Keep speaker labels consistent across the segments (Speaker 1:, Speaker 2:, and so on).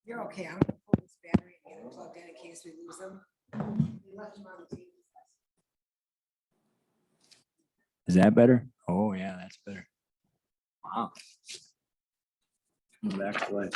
Speaker 1: You're okay. I'm gonna pull this battery and get it plugged in case we lose them. We left them on the table.
Speaker 2: Is that better? Oh, yeah, that's better. Wow. Coming back to life.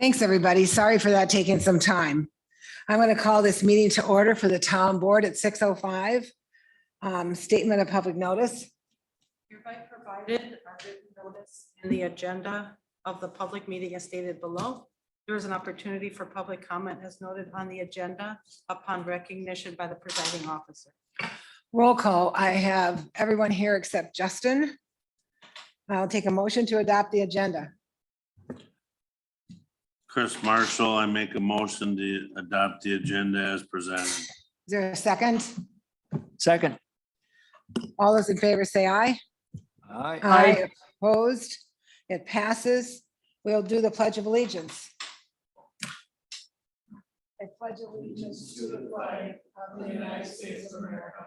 Speaker 1: Thanks, everybody. Sorry for that taking some time. I'm going to call this meeting to order for the town board at 6:05. Statement of public notice.
Speaker 3: Hereby provided a written notice in the agenda of the public meeting as stated below. There is an opportunity for public comment as noted on the agenda upon recognition by the presiding officer.
Speaker 1: Roll call. I have everyone here except Justin. I'll take a motion to adopt the agenda.
Speaker 4: Chris Marshall, I make a motion to adopt the agenda as presented.
Speaker 1: Is there a second?
Speaker 2: Second.
Speaker 1: All those in favor say aye.
Speaker 2: Aye.
Speaker 1: Aye. Opposed? It passes. We'll do the Pledge of Allegiance. I pledge allegiance to the flag of the United States of America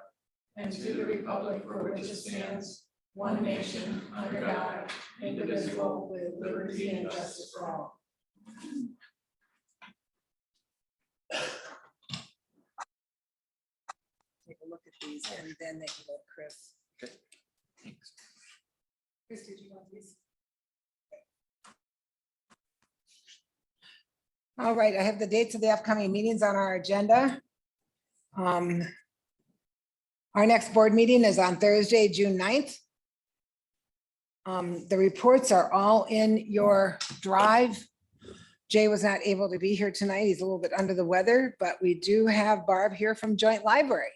Speaker 1: and to the republic for which it stands, one nation, under God, indivisible, with liberty and justice for all. Take a look at these and then they can go, Chris.
Speaker 2: Okay. Thanks.
Speaker 1: Chris, did you want these? All right, I have the dates of the upcoming meetings on our agenda. Our next board meeting is on Thursday, June 9th. The reports are all in your drive. Jay was not able to be here tonight. He's a little bit under the weather, but we do have Barb here from Joint Library.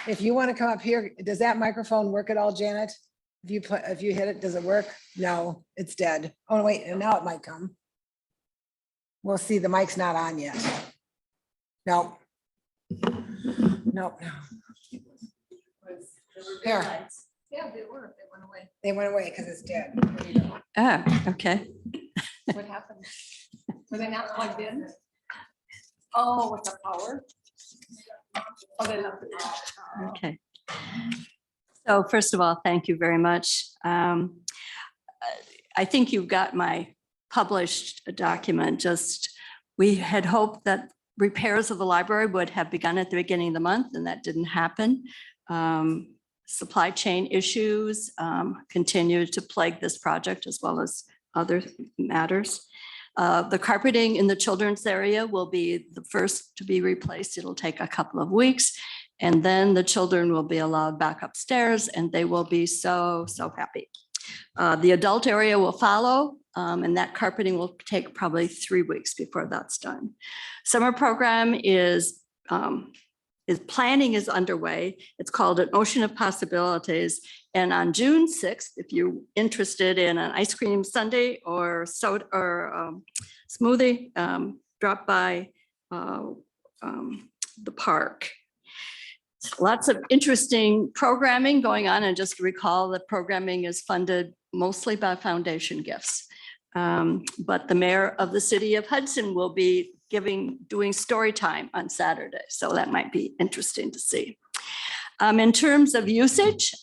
Speaker 1: If you want to come up here, does that microphone work at all, Janet? If you hit it, does it work? No, it's dead. Oh, wait, and now it might come. We'll see, the mic's not on yet. No. No. There. Yeah, they were. They went away. They went away because it's dead. There you go.
Speaker 5: Oh, okay.
Speaker 6: What happened? Were they not plugged in? Oh, with the power? Oh, they left it on.
Speaker 5: Okay. So first of all, thank you very much. I think you've got my published document. Just we had hoped that repairs of the library would have begun at the beginning of the month, and that didn't happen. Supply chain issues continue to plague this project as well as other matters. The carpeting in the children's area will be the first to be replaced. It'll take a couple of weeks, and then the children will be allowed back upstairs and they will be so happy. The adult area will follow, and that carpeting will take probably 3 weeks before that's done. Summer program is planning is underway. It's called An Ocean of Possibilities. And on June 6th, if you're interested in an ice cream sundae or soda or smoothie, drop by the park. Lots of interesting programming going on. And just to recall, the programming is funded mostly by foundation gifts. But the mayor of the city of Hudson will be doing story time on Saturday. So that might be interesting to see. In terms of usage,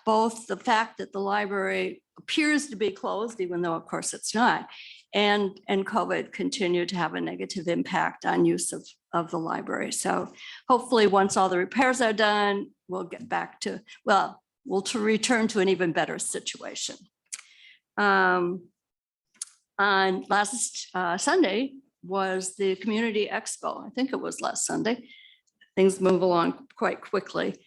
Speaker 5: both the fact that the library appears to be closed, even though of course it's not, and COVID continue to have a negative impact on use of the library. So hopefully once all the repairs are done, we'll get back to, well, we'll return to an even better situation. On last Sunday was the Community Expo. I think it was last Sunday. Things move along quite quickly.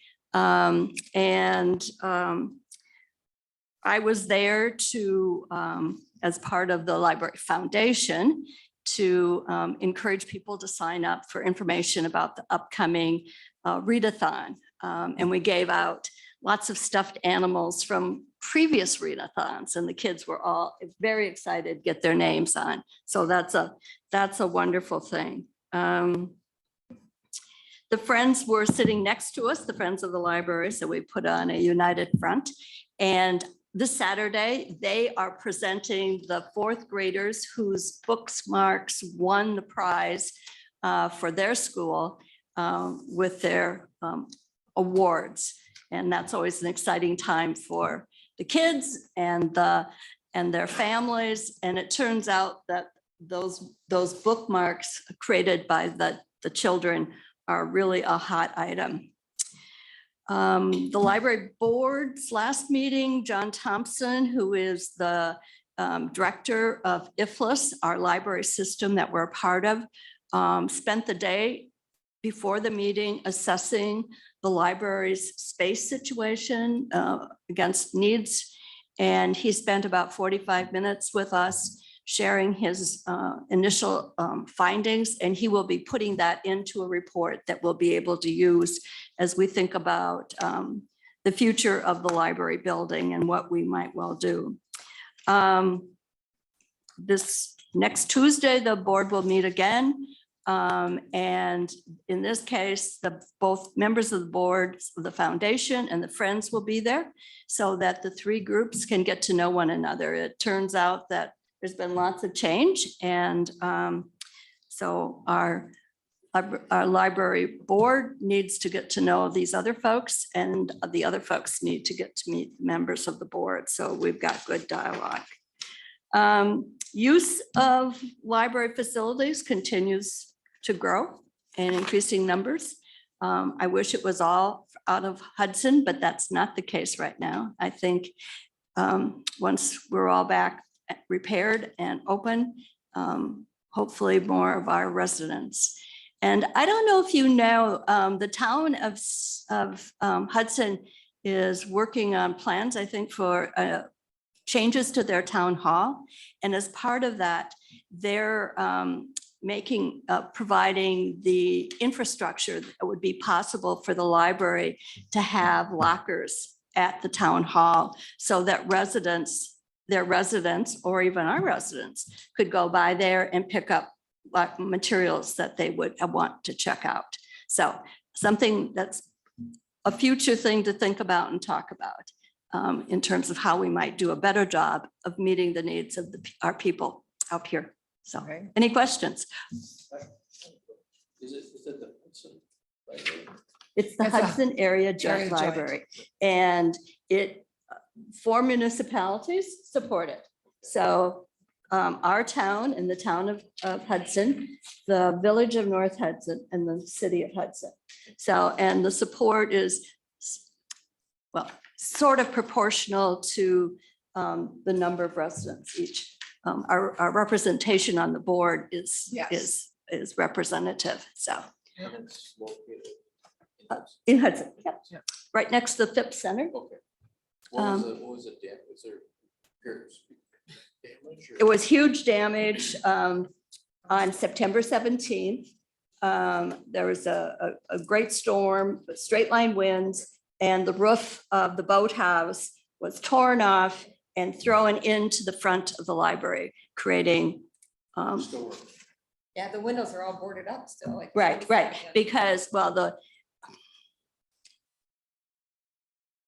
Speaker 5: I was there to, as part of the Library Foundation, to encourage people to sign up for information about the upcoming readathon. And we gave out lots of stuffed animals from previous readathons, and the kids were all very excited to get their names on. So that's a wonderful thing. The Friends were sitting next to us, the Friends of the Library, so we put on a united front. And this Saturday, they are presenting the fourth graders whose books marks won the prize for their school with their awards. And that's always an exciting time for the kids and their families. And it turns out that those bookmarks created by the children are really a hot item. The library board's last meeting, John Thompson, who is the director of IFLS, our library system that we're a part of, spent the day before the meeting assessing the library's space situation against needs. And he spent about 45 minutes with us sharing his initial findings, and he will be putting that into a report that we'll be able to use as we think about the future of the library building and what we might well do. This next Tuesday, the board will meet again. And in this case, both members of the board, the foundation and the Friends will be there so that the three groups can get to know one another. It turns out that there's been lots of change, and so our library board needs to get to know these other folks, and the other folks need to get to meet members of the board. So we've got good dialogue. Use of library facilities continues to grow in increasing numbers. I wish it was all out of Hudson, but that's not the case right now. I think once we're all back repaired and open, hopefully more of our residents. And I don't know if you know, the town of Hudson is working on plans, I think, for changes to their town hall. And as part of that, they're providing the infrastructure that would be possible for the library to have lockers at the town hall so that their residents, or even our residents, could go by there and pick up materials that they would want to check out. So something that's a future thing to think about and talk about in terms of how we might do a better job of meeting the needs of our people out here. So,
Speaker 1: Okay.
Speaker 5: any questions?
Speaker 7: Is it the Hudson Library?
Speaker 5: It's the
Speaker 1: It's a
Speaker 5: Hudson Area Joint
Speaker 1: area joint.
Speaker 5: Library, and it 4 municipalities support it. So our town and the town of Hudson, the village of North Hudson, and the city of Hudson. So, and the support is, well, sort of proportional to the number of residents each. Our representation on the board is
Speaker 1: Yes.
Speaker 5: is representative. So
Speaker 7: And it's located in Hudson.
Speaker 5: in Hudson, yep.
Speaker 1: Yep.
Speaker 5: Right next to the Phipps Center.
Speaker 7: Okay. What was it? Was there damage?
Speaker 5: It was huge damage on September 17th. There was a great storm, straight line winds, and the roof of the boathouse was torn off and thrown into the front of the library, creating.
Speaker 7: Still working.
Speaker 6: Yeah, the windows are all boarded up still. like-
Speaker 5: Right, because, well, the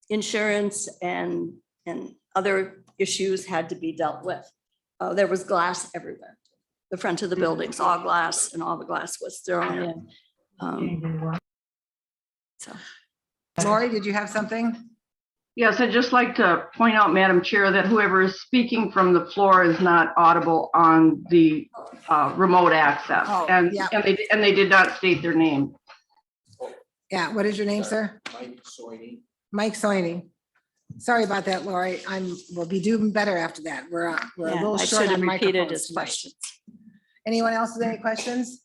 Speaker 5: insurance and other issues had to be dealt with. There was glass everywhere. The front of the building's all glass, and all the glass was thrown in. So,
Speaker 1: Lori, did you have something?
Speaker 8: Yes, I'd just like to point out, Madam Chair, that whoever is speaking from the floor is not audible on the remote access.
Speaker 1: Oh,
Speaker 8: And
Speaker 1: yeah.
Speaker 8: and they did not state their name.
Speaker 1: Yeah, what is your name, sir?
Speaker 7: Mike Soini.
Speaker 1: Mike Soini. Sorry about that, Lori. We'll be doing better after that. We're a
Speaker 5: yeah,
Speaker 1: little
Speaker 5: I
Speaker 1: short
Speaker 5: should have
Speaker 1: on
Speaker 5: repeated
Speaker 1: microphones
Speaker 5: his
Speaker 1: tonight.
Speaker 5: questions.
Speaker 1: Anyone else with any questions?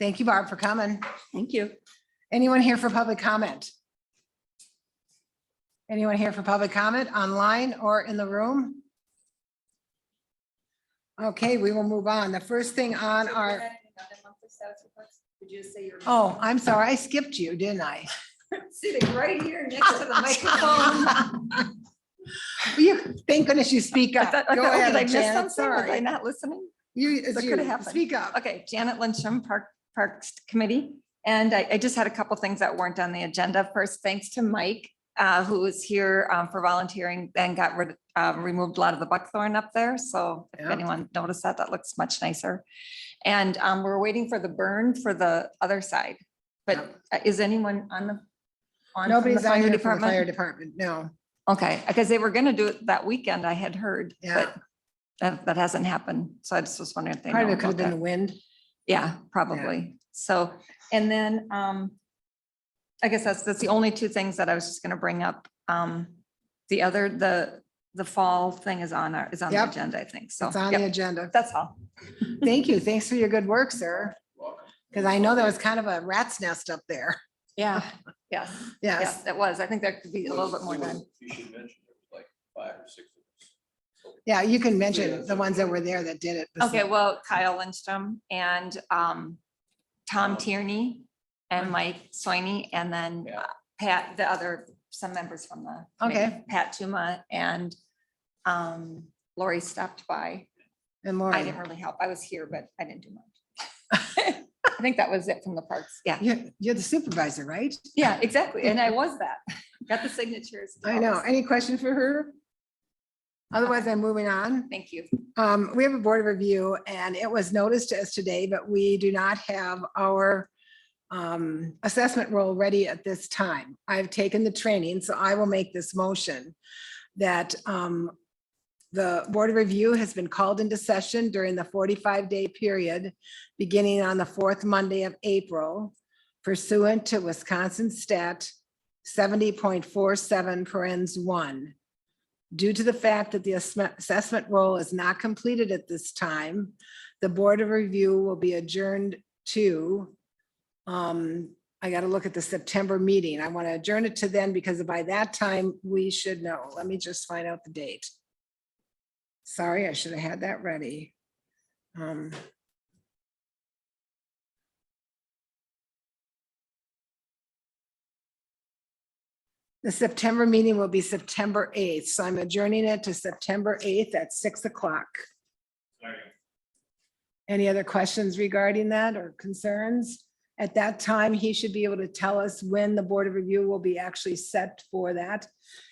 Speaker 1: Thank you, Barb, for coming.
Speaker 5: Thank you.
Speaker 1: Anyone here for public comment? Anyone here for public comment online or in the room? Okay, we will move on. The first thing on our,
Speaker 6: Did you say you're?
Speaker 1: oh, I'm sorry, I skipped you, didn't I?
Speaker 6: Sitting right here next to the microphone.
Speaker 1: You, thank goodness you speak up.
Speaker 9: I
Speaker 1: Go
Speaker 9: thought,
Speaker 1: ahead,
Speaker 9: did I miss
Speaker 1: Janet,
Speaker 9: something? Was I
Speaker 1: sorry.
Speaker 9: not listening?
Speaker 1: It's
Speaker 9: That could have
Speaker 1: you.
Speaker 9: happened.
Speaker 1: Speak up.
Speaker 9: Okay, Janet Lindstrom, Parks Committee. And I just had a couple things that weren't on the agenda. First, thanks to Mike, who was here for volunteering and got removed a lot of the buckthorn up there. So if
Speaker 1: Yeah.
Speaker 9: anyone noticed that, that looks much nicer. And we're waiting for the burn for the other side. But is anyone on the? on from the
Speaker 1: Nobody's on
Speaker 9: fire
Speaker 1: here from the fire
Speaker 9: department?
Speaker 1: department, no.
Speaker 9: Okay, because they were gonna do it that weekend, I had heard,
Speaker 1: Yeah.
Speaker 9: but that hasn't happened. So I just was wondering if they
Speaker 1: Part
Speaker 9: know
Speaker 1: of it could have
Speaker 9: about
Speaker 1: been the
Speaker 9: that.
Speaker 1: wind.
Speaker 9: Yeah, probably. So, and then, I guess that's the only two things that I was just gonna bring up. The other, the fall thing is on the
Speaker 1: Yep.
Speaker 9: agenda, I think. So,
Speaker 1: It's on the
Speaker 9: yep,
Speaker 1: agenda.
Speaker 9: that's all.
Speaker 1: Thank you. Thanks for your good work, sir. Because I know there was kind of a rat's nest up there.
Speaker 9: Yeah, yes,
Speaker 1: Yes.
Speaker 9: yes, it was. I think there could be a little bit more done.
Speaker 7: You should mention there was like 5 or 6 of us.
Speaker 1: Yeah, you can mention the ones that were there that did it.
Speaker 9: Okay, well, Kyle Lindstrom and Tom Tierney and Mike Soini, and then
Speaker 7: Yeah.
Speaker 9: Pat, the other, some members from the.
Speaker 1: Okay.
Speaker 9: committee, Pat Tuma and Lori stopped by.
Speaker 1: And
Speaker 9: I
Speaker 1: Lauren,
Speaker 9: didn't really help. I was here, but I didn't do much. I think that was it from the parks. Yeah,
Speaker 1: you're the supervisor, right?
Speaker 9: yeah, exactly. And I was that. Got the signatures.
Speaker 1: I know. Any question for her? Otherwise, I'm moving on.
Speaker 9: Thank you.
Speaker 1: We have a board review and it was noticed as today, but we do not have our assessment role ready at this time. I've taken the training, so I will make this motion that the board of review has been called into session during the 45-day period beginning on the fourth Monday of April pursuant to Wisconsin Stat 70.47 parens 1. Due to the fact that the assessment role is not completed at this time, the board of review will be adjourned to, I got to look at the September meeting. I want to adjourn it to then because by that time we should know. Let me just find out the date. Sorry, I should have had that ready. The September meeting will be September 8th, so I'm adjourning it to September 8th at 6 o'clock. Any other questions regarding that or concerns? At that time, he should be able to tell us when the Board of Review will be actually set for that.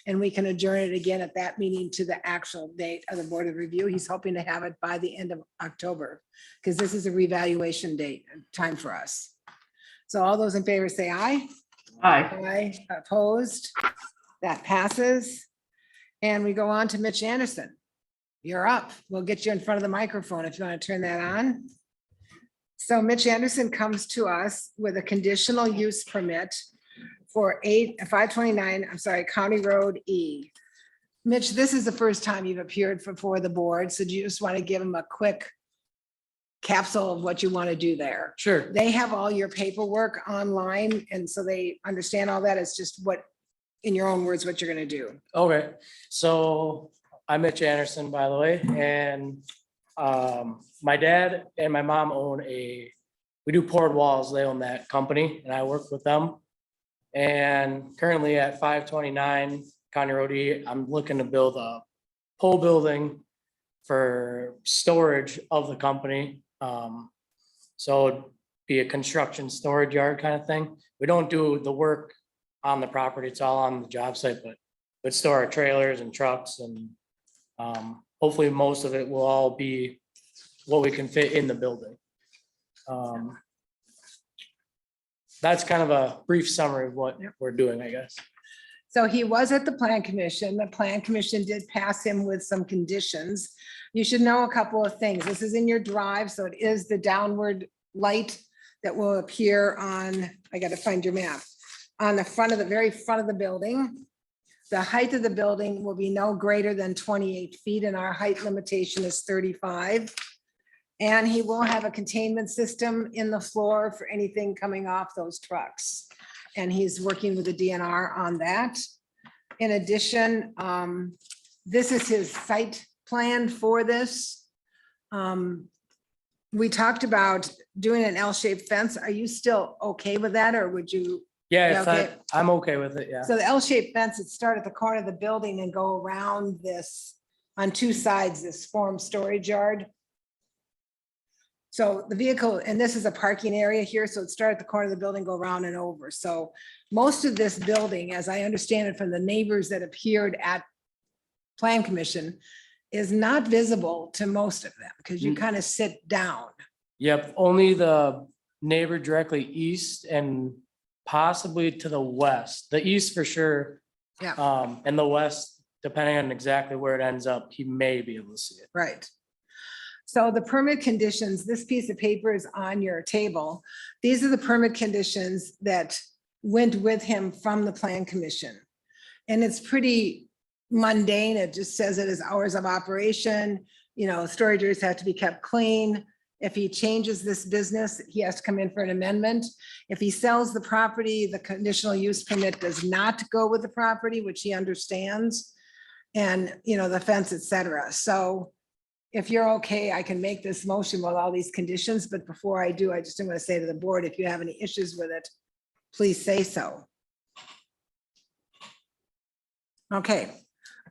Speaker 1: And we can adjourn it again at that meeting to the actual date of the Board of Review. He's hoping to have it by the end of October, because this is a revaluation date, time for us. So all those in favor say aye.
Speaker 8: Aye.
Speaker 1: Aye, opposed, that passes. And we go on to Mitch Anderson. You're up. We'll get you in front of the microphone if you want to turn that on. So Mitch Anderson comes to us with a conditional use permit for 529, I'm sorry, County Road E. Mitch, this is the first time you've appeared before the board, so do you just want to give him a quick capsule of what you want to do there?
Speaker 10: Sure.
Speaker 1: They have all your paperwork online, and so they understand all that. It's just what, in your own words, what you're going to do.
Speaker 10: Okay. So I'm Mitch Anderson, by the way, and my dad and my mom own we do poured walls. They own that company and I work with them. And currently at 529 County Road E, I'm looking to build a pole building for storage of the company. So it'd be a construction storage yard kind of thing. We don't do the work on the property. It's all on the job site, but store our trailers and trucks, and hopefully most of it will all be what we can fit in the building. That's kind of a brief summary of what we're doing, I guess.
Speaker 1: So he was at the Plan Commission. The Plan Commission did pass him with some conditions. You should know a couple of things. This is in your drive, so it is the downward light that will appear on, I got to find your map, on the front of the very front of the building. The height of the building will be no greater than 28 feet, and our height limitation is 35. And he will have a containment system in the floor for anything coming off those trucks. And he's working with the DNR on that. In addition, this is his site plan for this. We talked about doing an L-shaped fence. Are you still okay with that, or would you?
Speaker 10: Yeah,
Speaker 1: Yeah,
Speaker 10: if
Speaker 1: okay.
Speaker 10: I'm okay with it, yeah.
Speaker 1: So the L-shaped fence would start at the corner of the building and go around this, on two sides, this form storage yard. So the vehicle, and this is a parking area here, so it start at the corner of the building, go around and over. So most of this building, as I understand it from the neighbors that appeared at Plan Commission, is not visible to most of them, because you kind of sit down.
Speaker 10: Yep, only the neighbor directly east and possibly to the west. The east for sure.
Speaker 1: Yeah.
Speaker 10: And the west, depending on exactly where it ends up, he may be able to see it.
Speaker 1: Right. So the permit conditions, this piece of paper is on your table. These are the permit conditions that went with him from the Plan Commission. And it's pretty mundane. It just says it is hours of operation, storage areas have to be kept clean. If he changes this business, he has to come in for an amendment. If he sells the property, the conditional use permit does not go with the property, which he understands. And, the fence, et cetera. So if you're okay, I can make this motion with all these conditions, but before I do, I just want to say to the board, if you have any issues with it, please say so. Okay,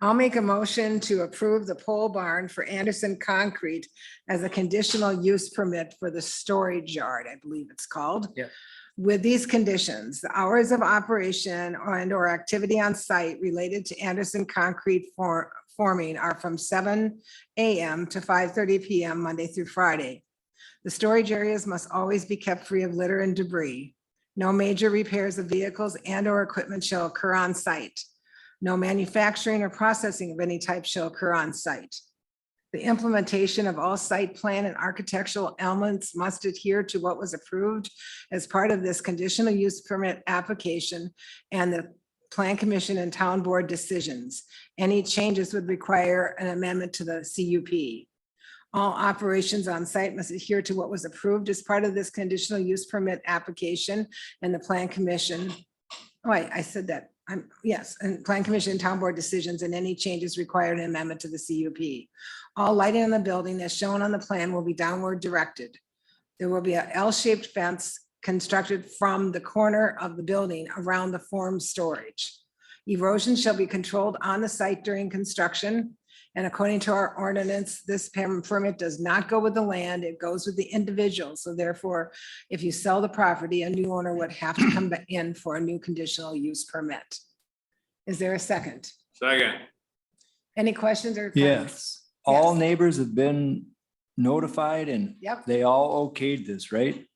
Speaker 1: I'll make a motion to approve the pole barn for Anderson Concrete as a conditional use permit for the storage yard, I believe it's called.
Speaker 10: Yeah.
Speaker 1: With these conditions, the hours of operation and/or activity on site related to Anderson Concrete forming are from 7 a.m. to 5:30 p.m. Monday through Friday. The storage areas must always be kept free of litter and debris. No major repairs of vehicles and/or equipment shall occur on site. No manufacturing or processing of any type shall occur on site. The implementation of all site plan and architectural elements must adhere to what was approved as part of this conditional use permit application and the Plan Commission and Town Board decisions. Any changes would require an amendment to the CUP. All operations on site must adhere to what was approved as part of this conditional use permit application and the Plan Commission. Oh, I said that. Yes, and Plan Commission and Town Board decisions, and any changes required an amendment to the CUP. All lighting on the building as shown on the plan will be downward directed. There will be a L-shaped fence constructed from the corner of the building around the form storage. Erosion shall be controlled on the site during construction. And according to our ordinance, this permit does not go with the land, it goes with the individual. So therefore, if you sell the property, a new owner would have to come back in for a new conditional use permit. Is there a second?
Speaker 4: Second.
Speaker 1: Any questions or?
Speaker 2: Yes.
Speaker 1: comments?
Speaker 2: All
Speaker 1: Yes.
Speaker 2: neighbors have been notified and
Speaker 1: Yep.
Speaker 2: they all okayed this, right?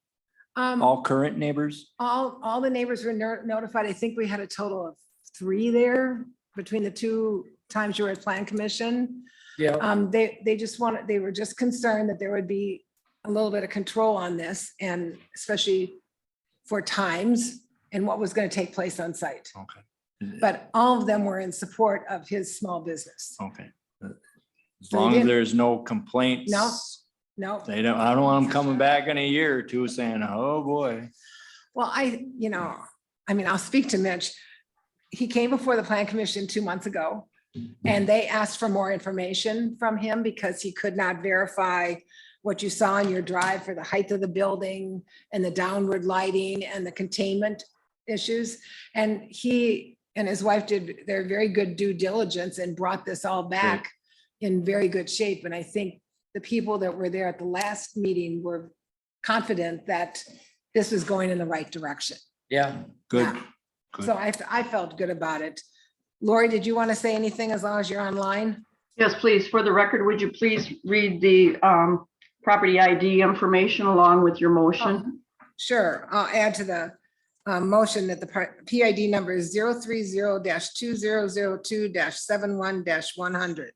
Speaker 2: All current neighbors?
Speaker 1: All the neighbors were notified. I think we had a total of 3 there between the 2 times you were at Plan Commission.
Speaker 10: Yeah,
Speaker 1: They were just concerned that there would be a little bit of control on this, and especially for times and what was going to take place on site.
Speaker 2: Okay.
Speaker 1: But all of them were in support of his small business.
Speaker 2: Okay. As
Speaker 1: So you
Speaker 2: long as
Speaker 1: didn't-
Speaker 2: there's no complaints.
Speaker 1: No,
Speaker 2: I don't want them coming back in a year or two saying, oh, boy.
Speaker 1: well, I'll speak to Mitch. He came before the Plan Commission 2 months ago, and they asked for more information from him because he could not verify what you saw in your drive for the height of the building and the downward lighting and the containment issues. And he and his wife did their very good due diligence and brought this all back in very good shape. And I think the people that were there at the last meeting were confident that this was going in the right direction.
Speaker 10: yeah.
Speaker 2: Good.
Speaker 1: Yeah.
Speaker 2: Good.
Speaker 1: So I felt good about it. Lori, did you want to say anything as long as you're online?
Speaker 8: Yes, please. For the record, would you please read the property ID information along with your motion?
Speaker 1: Sure, I'll add to the motion that the PID number is 030-2002-71-100.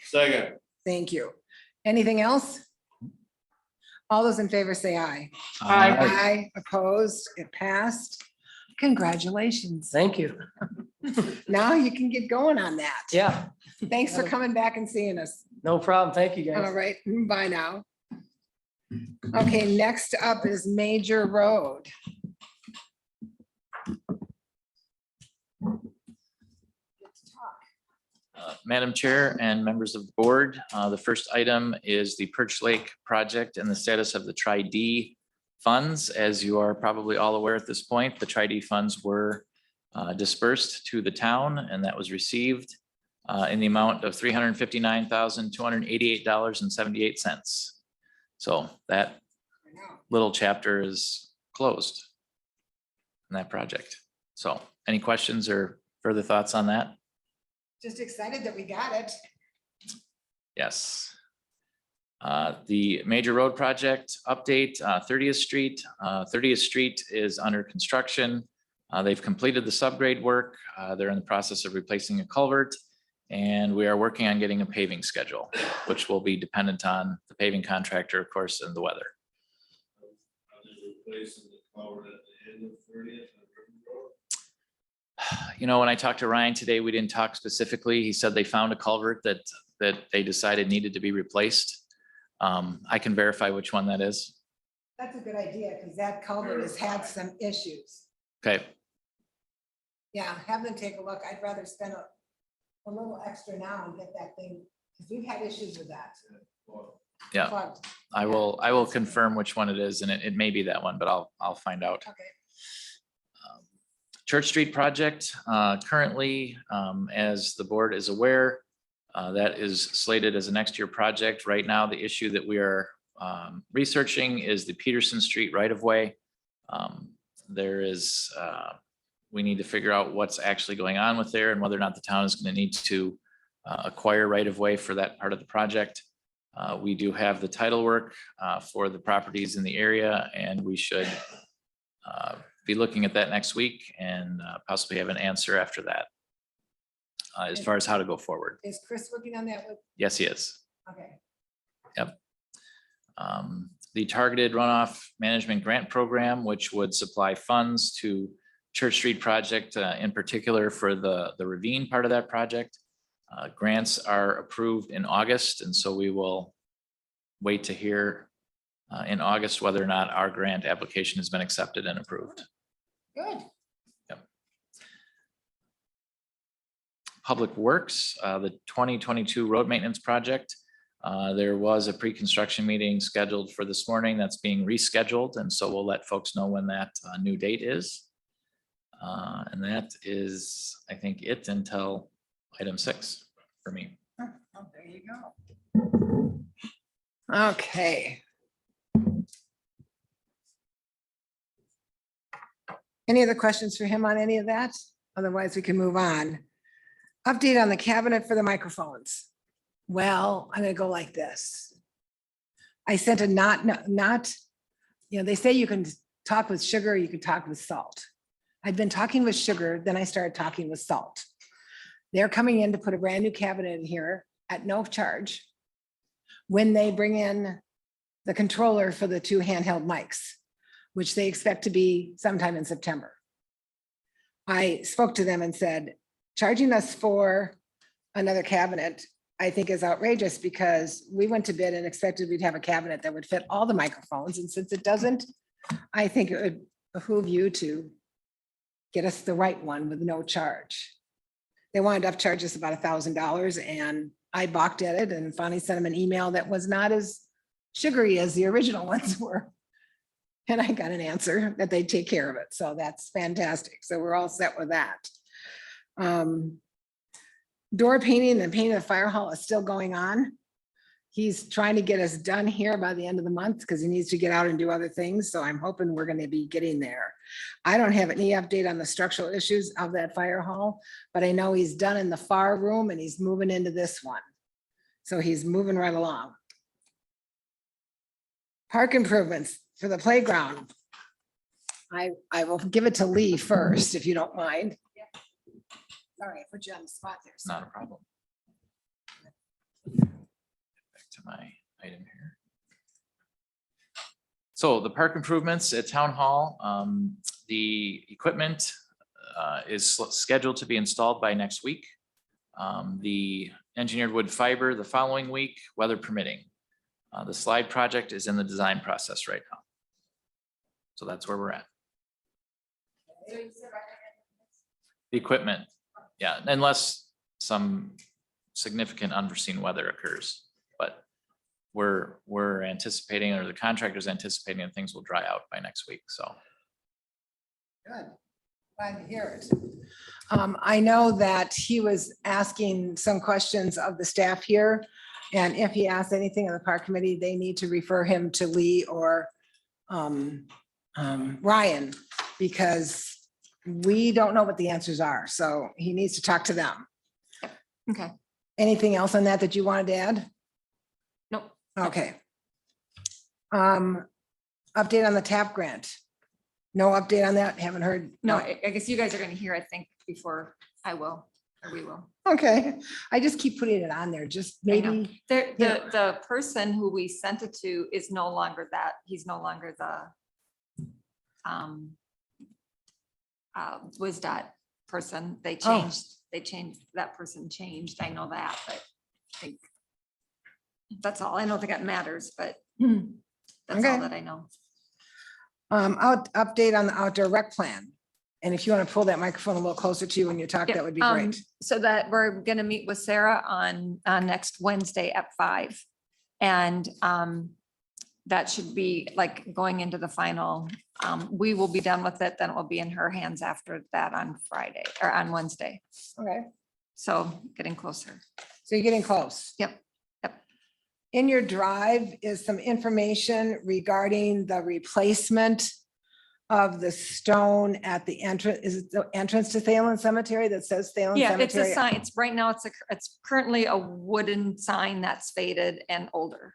Speaker 4: Second.
Speaker 1: Thank you. Anything else? All those in favor say aye.
Speaker 8: Aye.
Speaker 1: Aye, opposed, it passed. Congratulations.
Speaker 10: Thank you.
Speaker 1: Now you can get going on that.
Speaker 10: Yeah,
Speaker 1: Thanks for coming back and seeing us.
Speaker 10: no problem. Thank you,
Speaker 1: All
Speaker 10: guys.
Speaker 1: right, bye now. Okay, next up is Major Road.
Speaker 11: Madam Chair and members of the board, the first item is the Perch Lake project and the status of the Tri-D funds. As you are probably all aware at this point, the Tri-D funds were dispersed to the town, and that was received in the amount of $359,288.78. So that little chapter is closed in that project. So any questions or further thoughts on that?
Speaker 1: Just excited that we got it.
Speaker 11: Yes. The major road project update, 30th Street. 30th Street is under construction. They've completed the subgrade work. They're in the process of replacing a culvert. And we are working on getting a paving schedule, which will be dependent on the paving contractor, of course, and the weather. You know, when I talked to Ryan today, we didn't talk specifically. He said they found a culvert that they decided needed to be replaced. I can verify which one that is.
Speaker 1: That's a good idea, because that culvert has had some issues.
Speaker 11: Okay,
Speaker 1: Yeah, have them take a look. I'd rather spend a little extra now and get that thing, because we've had issues with that.
Speaker 11: yeah,
Speaker 1: Plugged.
Speaker 11: I will confirm which one it is, and it may be that one, but I'll find out.
Speaker 1: Okay.
Speaker 11: Church Street project, currently, as the board is aware, that is slated as a next year project. Right now, the issue that we are researching is the Peterson Street right-of-way. There is, we need to figure out what's actually going on with there and whether or not the town is going to need to acquire right-of-way for that part of the project. We do have the title work for the properties in the area, and we should be looking at that next week and possibly have an answer after that as far as how to go forward.
Speaker 1: Is Chris working on that with?
Speaker 11: Yes, he is.
Speaker 1: Okay.
Speaker 11: Yep. The targeted runoff management grant program, which would supply funds to Church Street project, in particular for the ravine part of that project. Grants are approved in August, and so we will wait to hear in August whether or not our grant application has been accepted and approved.
Speaker 1: Good.
Speaker 11: Public Works, the 2022 road maintenance project. There was a pre-construction meeting scheduled for this morning that's being rescheduled, and so we'll let folks know when that new date is. And that is, I think, it until item 6 for me.
Speaker 1: Oh, there you go. Okay. Any other questions for him on any of that? Otherwise, we can move on. Update on the cabinet for the microphones. Well, I'm gonna go like this. I sent a not, they say you can talk with sugar, you can talk with salt. I'd been talking with sugar, then I started talking with salt. They're coming in to put a brand new cabinet in here at no charge when they bring in the controller for the 2 handheld mics, which they expect to be sometime in September. I spoke to them and said, charging us for another cabinet, I think is outrageous, because we went to bid and expected we'd have a cabinet that would fit all the microphones. And since it doesn't, I think it would behoove you to get us the right one with no charge. They wanted to upcharge us about $1,000, and I balked at it and finally sent them an email that was not as sugary as the original ones were. And I got an answer that they'd take care of it. So that's fantastic. So we're all set with that. Door painting and painting the fire hall is still going on. He's trying to get us done here by the end of the month because he needs to get out and do other things. So I'm hoping we're going to be getting there. I don't have any update on the structural issues of that fire hall, but I know he's done in the far room and he's moving into this one. So he's moving right along. Park improvements for the playground. I will give it to Lee first, if you don't mind. Sorry, I put you on the spot there.
Speaker 11: Not a problem. Back to my item here. So the park improvements at Town Hall, the equipment is scheduled to be installed by next week. The engineered wood fiber the following week, weather permitting. The slide project is in the design process right now. So that's where we're at. The equipment, yeah, unless some significant unforeseen weather occurs. But we're anticipating, or the contractor's anticipating that things will dry out by next week, so.
Speaker 1: Good. Glad to hear it. I know that he was asking some questions of the staff here. And if he asks anything in the park committee, they need to refer him to Lee or Ryan, because we don't know what the answers are. So he needs to talk to them.
Speaker 9: Okay.
Speaker 1: Anything else on that you wanted to add?
Speaker 9: Nope.
Speaker 1: Okay. Update on the TAP grant. No update on that? Haven't heard?
Speaker 9: No, I guess you guys are gonna hear, I think, before I will, or we will.
Speaker 1: Okay, I just keep putting it on there, just
Speaker 9: I know.
Speaker 1: maybe.
Speaker 9: The person who we sent it to is no longer that, he's no longer the WisDOT person. They changed, that person changed. I know that, but I think that's all. I don't think it matters, but that's all
Speaker 1: Okay.
Speaker 9: that I know.
Speaker 1: Update on the outdoor rec plan. And if you want to pull that microphone a little closer to you when you talk, that would be great.
Speaker 9: So that we're gonna meet with Sarah on next Wednesday at 5. And that should be like going into the final. We will be done with it, then it will be in her hands after that on Friday or on Wednesday.
Speaker 1: Okay,
Speaker 9: So getting closer.
Speaker 1: so you're getting close.
Speaker 9: Yep.
Speaker 1: In your drive is some information regarding the replacement of the stone at the entrance. Is it the entrance to Thalam Cemetery that says Thalam
Speaker 9: Yeah, it's a
Speaker 1: Cemetery?
Speaker 9: sign. It's right now, it's currently a wooden sign that's faded and older.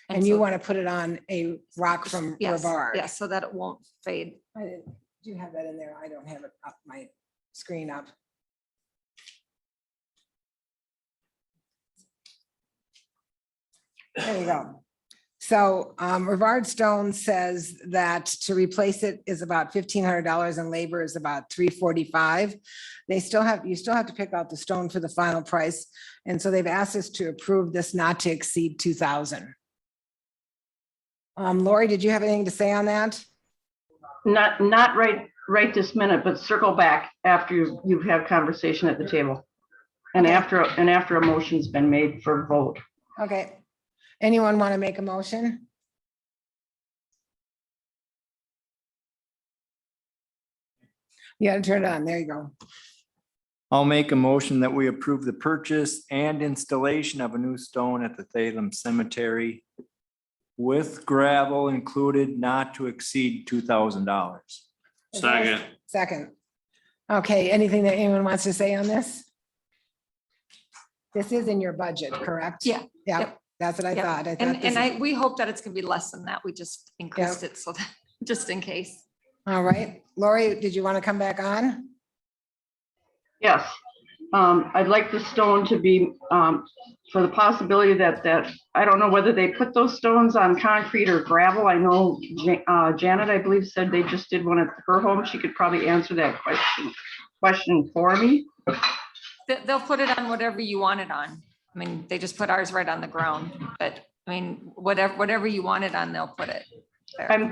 Speaker 1: And you
Speaker 9: so-
Speaker 1: want to put it on a rock from
Speaker 9: Yes,
Speaker 1: Rivard?
Speaker 9: yes, so that it won't fade.
Speaker 1: I didn't, do you have that in there? I don't have it up, my screen up. There you go. So Rivard Stone says that to replace it is about $1,500 and labor is about $345. You still have to pick out the stone for the final price. And so they've asked us to approve this not to exceed 2,000. Lori, did you have anything to say on that?
Speaker 8: Not right this minute, but circle back after you've had conversation at the table. And
Speaker 1: Okay.
Speaker 8: after a motion's been made for vote.
Speaker 1: Okay. Anyone want to make a motion? You gotta turn it on. There you go.
Speaker 2: I'll make a motion that we approve the purchase and installation of a new stone at the Thalam Cemetery with gravel included, not to exceed $2,000.
Speaker 4: Second.
Speaker 1: Second. Okay, anything that anyone wants to say on this? This is in your budget, correct?
Speaker 9: Yeah.
Speaker 1: Yeah,
Speaker 9: Yep.
Speaker 1: that's what I
Speaker 9: Yep.
Speaker 1: thought. I thought
Speaker 9: And
Speaker 1: this is-
Speaker 9: we hope that it's gonna be less than that. We just increased it so that, just in case.
Speaker 1: All right. Lori, did you want to come back on?
Speaker 8: Yes. I'd like the stone to be, for the possibility that I don't know whether they put those stones on concrete or gravel. I know Janet, I believe, said they just did one at her home. She could probably answer that question for me.
Speaker 9: They'll put it on whatever you want it on. I mean, they just put ours right on the ground, but I mean, whatever you want it on, they'll put it there.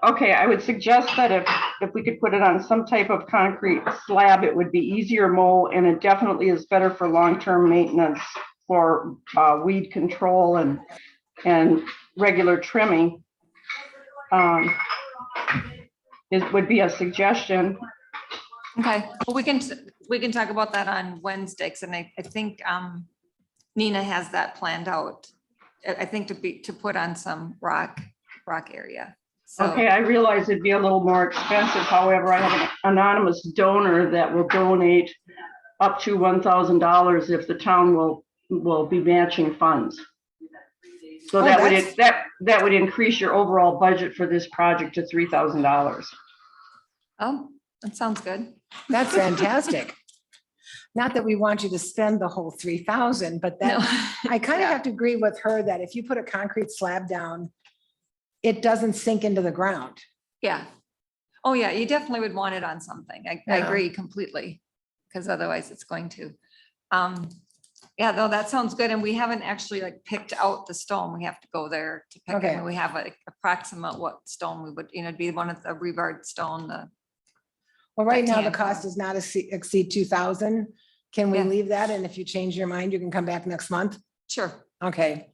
Speaker 8: Okay, I would suggest that if we could put it on some type of concrete slab, it would be easier mow, and it definitely is better for long-term maintenance for weed control and regular trimming. It would be a suggestion.
Speaker 9: Okay, well, we can talk about that on Wednesdays, and I think Nina has that planned out. I think to put on some rock area. So,
Speaker 8: Okay, I realize it'd be a little more expensive. However, I have an anonymous donor that will donate up to $1,000 if the town will be matching funds. So
Speaker 1: Oh,
Speaker 8: that would increase your overall budget for this project to $3,000.
Speaker 9: oh, that sounds good.
Speaker 1: That's fantastic. Not that we want you to spend the whole 3,000, but that, I kind of have to agree with her that if you put a concrete slab down, it doesn't sink into the ground.
Speaker 9: Yeah. Oh, yeah, you definitely would want it on something. I
Speaker 1: Yeah.
Speaker 9: agree completely, because otherwise it's going to. Yeah, though, that sounds good. And we haven't actually like picked out the stone. We have to go there to pick it.
Speaker 1: Okay.
Speaker 9: And we have a approximate what stone we would, it'd be one of the Rivard stone,
Speaker 1: Well, Well, right now, the
Speaker 9: tan
Speaker 1: cost
Speaker 9: color.
Speaker 1: does not exceed 2,000. Can we
Speaker 9: Yeah.
Speaker 1: leave that? And if you change your mind, you can come back next month?
Speaker 9: Sure.
Speaker 1: Okay.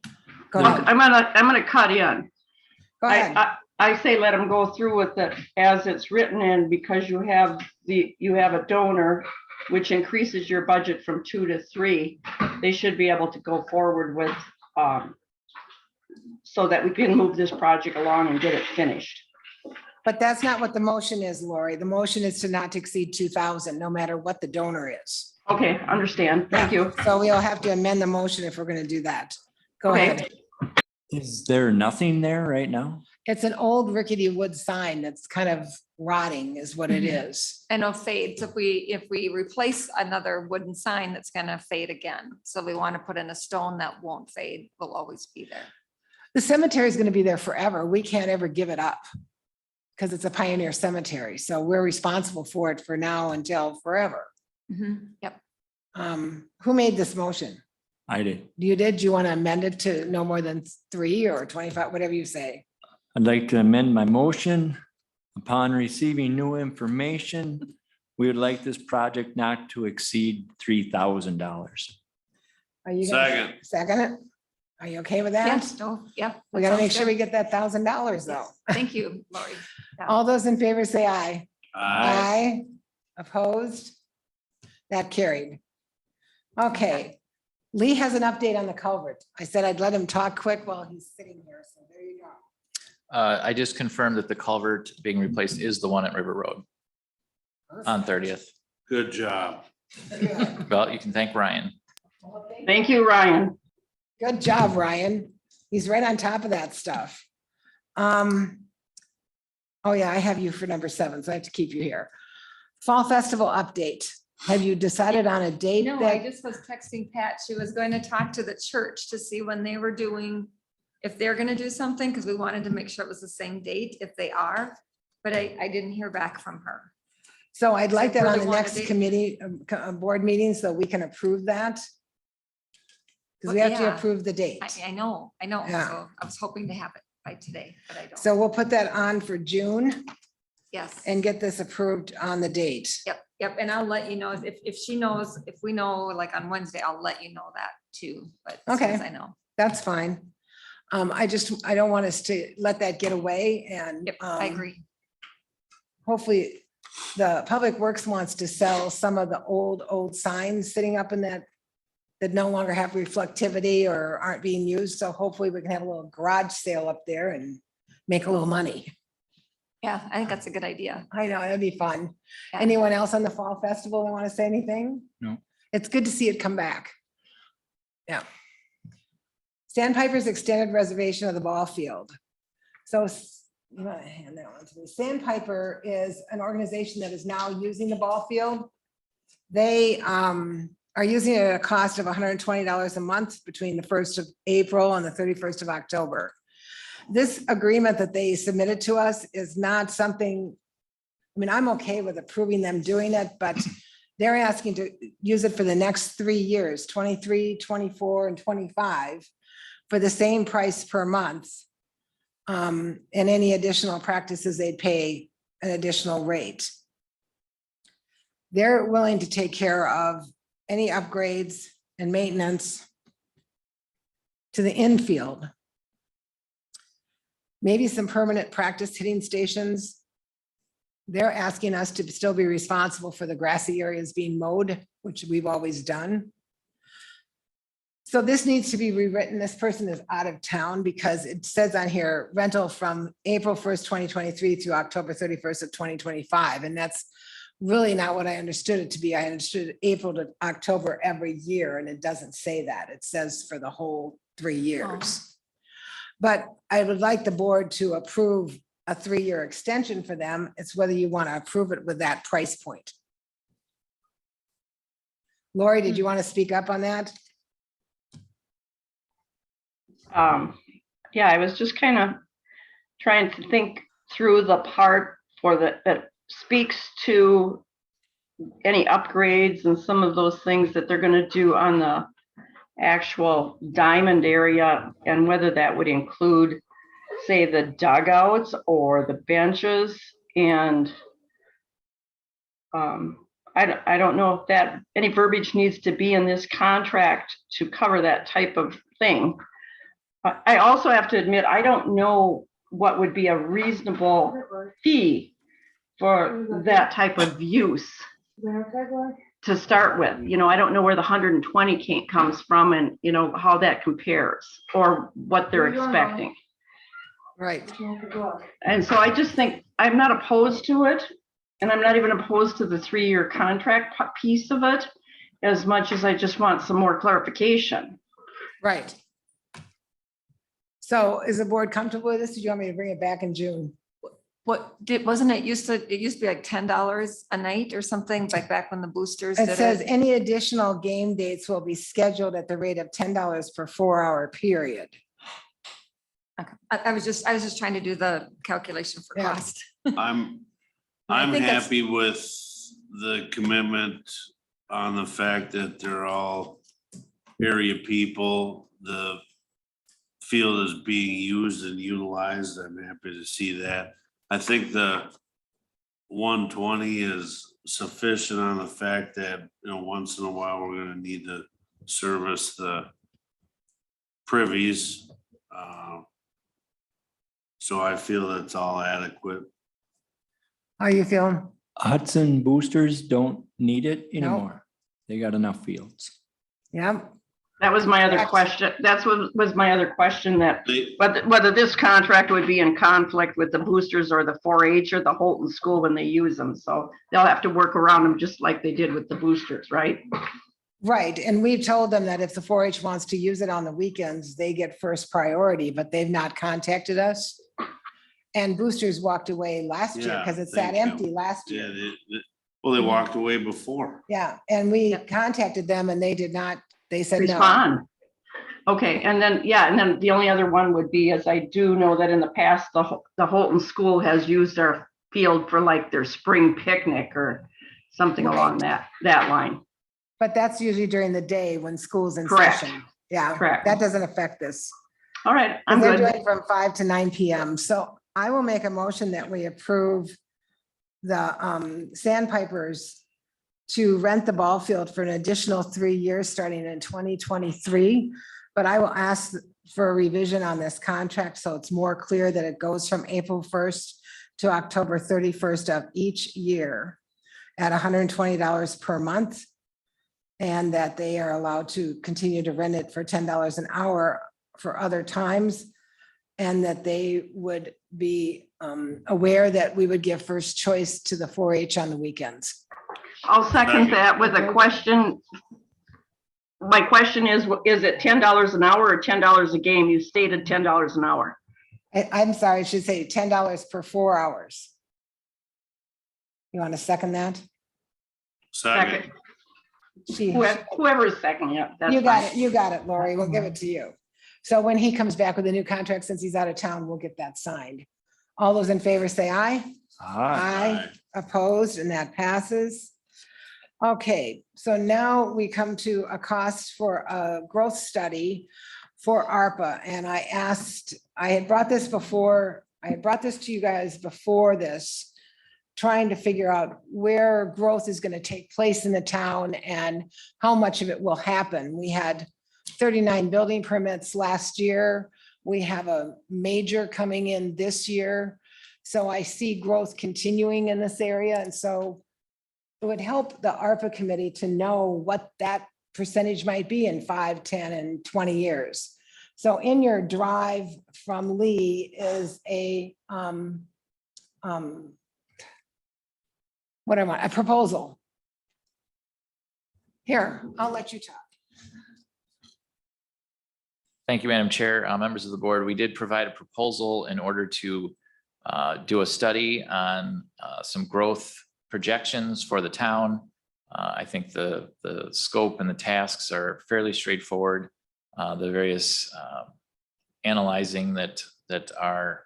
Speaker 1: Go
Speaker 8: Look,
Speaker 1: ahead.
Speaker 8: I'm gonna cut in.
Speaker 1: Go ahead.
Speaker 8: I say let them go through with it as it's written in, because you have a donor, which increases your budget from 2 to 3. They should be able to go forward with, so that we can move this project along and get it finished.
Speaker 1: But that's not what the motion is, Lori. The motion is to not exceed 2,000, no matter what the donor is.
Speaker 8: Okay, understand. Thank you.
Speaker 1: So we'll have to amend the motion if we're going to do that. Go
Speaker 8: Okay.
Speaker 1: ahead.
Speaker 2: Is there nothing there right now?
Speaker 1: It's an old rickety wood sign that's kind of rotting is what it is.
Speaker 9: And it'll fade. So if we replace another wooden sign, that's gonna fade again. So we want to put in a stone that won't fade, will always be there.
Speaker 1: The cemetery is going to be there forever. We can't ever give it up because it's a pioneer cemetery. So we're responsible for it for now until forever.
Speaker 9: Yep.
Speaker 1: Who made this motion?
Speaker 2: I did.
Speaker 1: You did? Do you want to amend it to no more than 3 or 25, whatever you say?
Speaker 2: I'd like to amend my motion. Upon receiving new information, we would like this project not to exceed $3,000.
Speaker 1: Are you
Speaker 4: Second.
Speaker 1: gonna second it? Are you okay with that?
Speaker 9: Yes, no, yeah.
Speaker 1: We
Speaker 9: that
Speaker 1: gotta make
Speaker 9: sounds
Speaker 1: sure
Speaker 9: good.
Speaker 1: we get that $1,000 though.
Speaker 9: Yes. Thank you, Lori. Yeah.
Speaker 1: All those in favor say aye.
Speaker 4: Aye.
Speaker 1: Opposed? That carried. Okay. Lee has an update on the culvert. I said I'd let him talk quick while he's sitting here, so there you go.
Speaker 11: I just confirmed that the culvert being replaced is the one at River Road on 30th.
Speaker 4: Good job.
Speaker 1: Good.
Speaker 11: Well, you can thank Ryan.
Speaker 8: Thank you, Ryan.
Speaker 1: Good job, Ryan. He's right on top of that stuff. Oh yeah, I have you for number 7, so I have to keep you here. Fall Festival update. Have you decided on a date?
Speaker 9: No, I
Speaker 1: that
Speaker 9: just was texting Pat. She was going to talk to the church to see when they were doing, if they're going to do something, because we wanted to make sure it was the same date if they are. But I didn't hear back from her.
Speaker 1: So I'd like
Speaker 9: So
Speaker 1: that on
Speaker 9: really
Speaker 1: the
Speaker 9: want a
Speaker 1: next
Speaker 9: date?
Speaker 1: committee, board meeting, so we can approve that. Because we
Speaker 9: Well,
Speaker 1: have to
Speaker 9: yeah.
Speaker 1: approve the date.
Speaker 9: I know.
Speaker 1: Yeah.
Speaker 9: So I was hoping to have it by today, but I don't.
Speaker 1: So we'll put that on for June
Speaker 9: Yes.
Speaker 1: and get this approved on the date.
Speaker 9: Yep. And I'll let you know if she knows, if we know, like on Wednesday, I'll let you know that too. But as soon as
Speaker 1: Okay.
Speaker 9: I know.
Speaker 1: That's fine. I don't want us to let that get away and.
Speaker 9: Yep, I agree.
Speaker 1: Hopefully, the Public Works wants to sell some of the old signs sitting up in that no longer have reflectivity or aren't being used. So hopefully we can have a little garage sale up there and make a little money.
Speaker 9: Yeah, I think that's a good idea.
Speaker 1: I know, that'd be fun.
Speaker 9: Yeah.
Speaker 1: Anyone else on the Fall Festival that want to say anything?
Speaker 2: No.
Speaker 1: It's good to see it come back. Yeah. Sandpiper's extended reservation of the ball field. So you want to hand that one to me. Sandpiper is an organization that is now using the ball field. They are using it at a cost of $120 a month between the 1st of April and the 31st of October. This agreement that they submitted to us is not something, I mean, I'm okay with approving them doing it, but they're asking to use it for the next 3 years, 23, 24, and 25, for the same price per month. And any additional practices, they'd pay an additional rate. They're willing to take care of any upgrades and maintenance to the infield. Maybe some permanent practice hitting stations. They're asking us to still be responsible for the grassy areas being mowed, which we've always done. So this needs to be rewritten. This person is out of town because it says on here rental from April 1st, 2023 through October 31st of 2025. And that's really not what I understood it to be. I understood April to October every year, and it doesn't say that. It says for the whole 3 years. But I would like the board to approve a 3-year extension for them. It's whether you want to approve it with that price point. Lori, did you want to speak up on that?
Speaker 8: Yeah, I was just kind of trying to think through the part that speaks to any upgrades and some of those things that they're going to do on the actual diamond area, and whether that would include, say, the dugouts or the benches. And I don't know if that, any verbiage needs to be in this contract to cover that type of thing. I also have to admit, I don't know what would be a reasonable fee for that type of use to start with. You know, I don't know where the 120 comes from and, you know, how that compares or what they're expecting.
Speaker 1: Right.
Speaker 8: And so I just think I'm not opposed to it. And I'm not even opposed to the 3-year contract piece of it as much as I just want some more clarification.
Speaker 1: Right. So is the board comfortable with this? Do you want me to bring it back in June?
Speaker 9: Wasn't it used to be like $10 a night or something, like back when the boosters did
Speaker 1: It says any additional game dates will be scheduled at the rate of $10 per 4-hour period.
Speaker 9: Okay. I was just trying to do the calculation for
Speaker 1: Yeah.
Speaker 9: cost.
Speaker 4: I'm
Speaker 1: think that's-
Speaker 4: happy with the commitment on the fact that they're all area people. The field is being used and utilized. I'm happy to see that. I think the 120 is sufficient on the fact that, you know, once in a while, we're gonna need to service the privies. So I feel that's all adequate.
Speaker 1: How are you feeling?
Speaker 2: Hudson boosters don't need it anymore. They got enough fields.
Speaker 1: Yeah.
Speaker 8: That was my other question. That's what was my other question, that
Speaker 4: They-
Speaker 8: whether this contract would be in conflict with the boosters or the 4-H or the Holton School when they use them. So they'll have to work around them just like they did with the boosters, right?
Speaker 1: Right. And we've told them that if the 4-H wants to use it on the weekends, they get first priority, but they've not contacted us. And boosters walked away last year
Speaker 4: Yeah,
Speaker 1: because it sat
Speaker 4: thank you.
Speaker 1: empty last
Speaker 4: Yeah,
Speaker 1: year.
Speaker 4: well, they walked away before.
Speaker 1: Yeah. And we contacted them and they did not, they said no.
Speaker 8: Respond. Okay, and then, yeah, and then the only other one would be, as I do know that in the past, the Holton School has used our field for like their spring picnic or something along that line.
Speaker 1: But that's usually during the day when school's in
Speaker 8: Correct.
Speaker 1: session. Yeah.
Speaker 8: Correct.
Speaker 1: That doesn't affect this.
Speaker 8: All right, I'm
Speaker 1: They're
Speaker 8: good.
Speaker 1: doing from 5 to 9 PM. So I will make a motion that we approve the Sandpipers to rent the ball field for an additional 3 years, starting in 2023. But I will ask for a revision on this contract, so it's more clear that it goes from April 1st to October 31st of each year at $120 per month. And that they are allowed to continue to rent it for $10 an hour for other times. And that they would be aware that we would give first choice to the 4-H on the weekends.
Speaker 8: I'll second that with a question. My question is it $10 an hour or $10 a game? You stated $10 an hour.
Speaker 1: I'm sorry, I should say $10 per 4 hours. You want to second that?
Speaker 4: Second.
Speaker 1: She-
Speaker 8: Whoever is second, yeah. that's
Speaker 1: You got
Speaker 8: fine.
Speaker 1: it, you got it, Lori. We'll give it to you. So when he comes back with a new contract, since he's out of town, we'll get that signed. All those in favor say aye. Aye. Opposed, and that passes. Okay, so now we come to a cost for a growth study for ARPA. And I had brought this to you guys before this, trying to figure out where growth is going to take place in the town and how much of it will happen. We had 39 building permits last year. We have a major coming in this year. So I see growth continuing in this area. And so it would help the ARPA committee to know what that percentage might be in 5, 10, and 20 years. So in your drive from Lee is a proposal. Here, I'll let you talk.
Speaker 11: Thank you, Madam Chair. Members of the board, we did provide a proposal in order to do a study on some growth projections for the town. I think the scope and the tasks are fairly straightforward. The various analyzing that our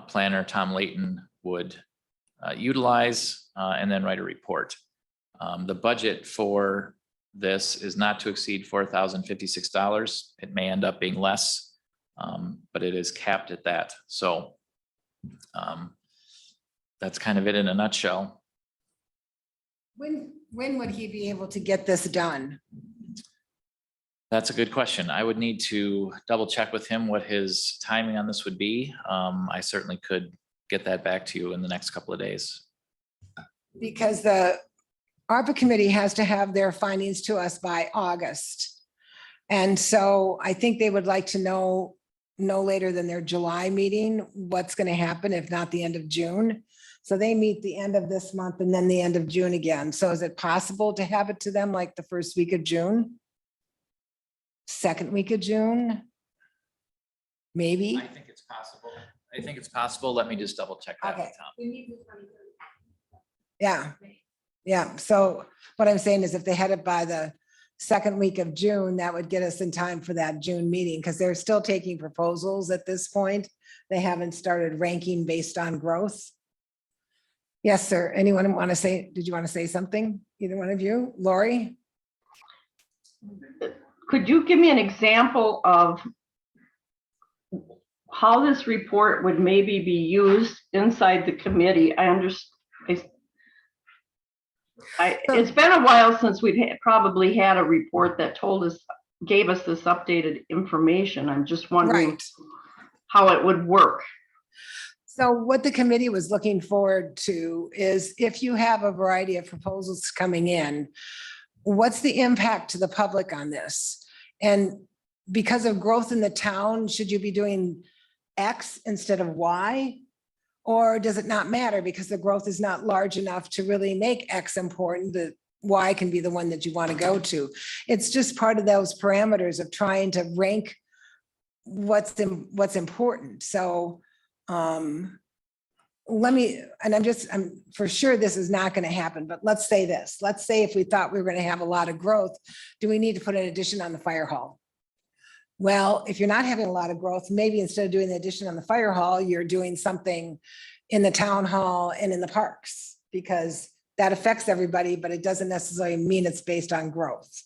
Speaker 11: planner, Tom Layton, would utilize and then write a report. The budget for this is not to exceed $4,056. It may end up being less, but it is capped at that. So that's kind of it in a nutshell.
Speaker 1: When would he be able to get this done?
Speaker 11: That's a good question. I would need to double check with him what his timing on this would be. I certainly could get that back to you in the next couple of days.
Speaker 1: Because the ARPA committee has to have their findings to us by August. And so I think they would like to know no later than their July meeting, what's going to happen, if not the end of June. So they meet the end of this month and then the end of June again. So is it possible to have it to them like the first week of June? Second week of June? Maybe?
Speaker 11: I think it's possible. I think it's possible. Let me just double check that with
Speaker 1: Okay.
Speaker 11: Tom.
Speaker 1: Yeah, yeah. So what I'm saying is if they had it by the second week of June, that would get us in time for that June meeting, because they're still taking proposals at this point. They haven't started ranking based on growth. Yes, sir. Anyone want to say, did you want to say something? Either one of you? Lori?
Speaker 8: Could you give me an example of how this report would maybe be used inside the committee? I understand. It's been a while since we've probably had a report that told us, gave us this updated information. I'm just wondering
Speaker 1: Right.
Speaker 8: how it would work.
Speaker 1: So what the committee was looking forward to is if you have a variety of proposals coming in, what's the impact to the public on this? And because of growth in the town, should you be doing X instead of Y? Or does it not matter because the growth is not large enough to really make X important? The Y can be the one that you want to go to. It's just part of those parameters of trying to rank what's important. So let me, and I'm for sure this is not going to happen, but let's say this. Let's say if we thought we were going to have a lot of growth, do we need to put an addition on the fire hall? Well, if you're not having a lot of growth, maybe instead of doing the addition on the fire hall, you're doing something in the town hall and in the parks, because that affects everybody, but it doesn't necessarily mean it's based on growth.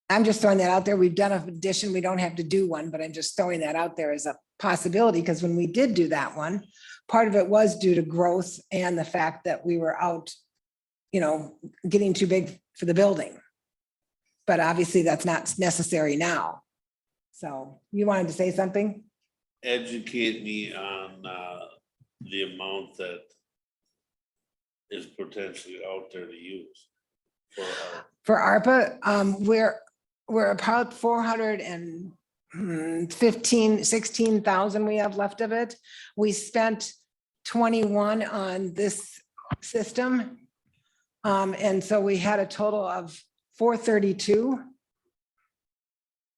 Speaker 1: I'm just throwing that out there. We've done an addition. We don't have to do one, but I'm just throwing that out there as a possibility, because when we did do that one, part of it was due to growth and the fact that we were out, getting too big for the building. But obviously that's not necessary now. So you wanted to say something?
Speaker 4: Educate me on the amount that is potentially out there to use for our.
Speaker 1: For ARPA, we're about 16,000 we have left of it. We spent 21 on this system. And so we had a total of 432.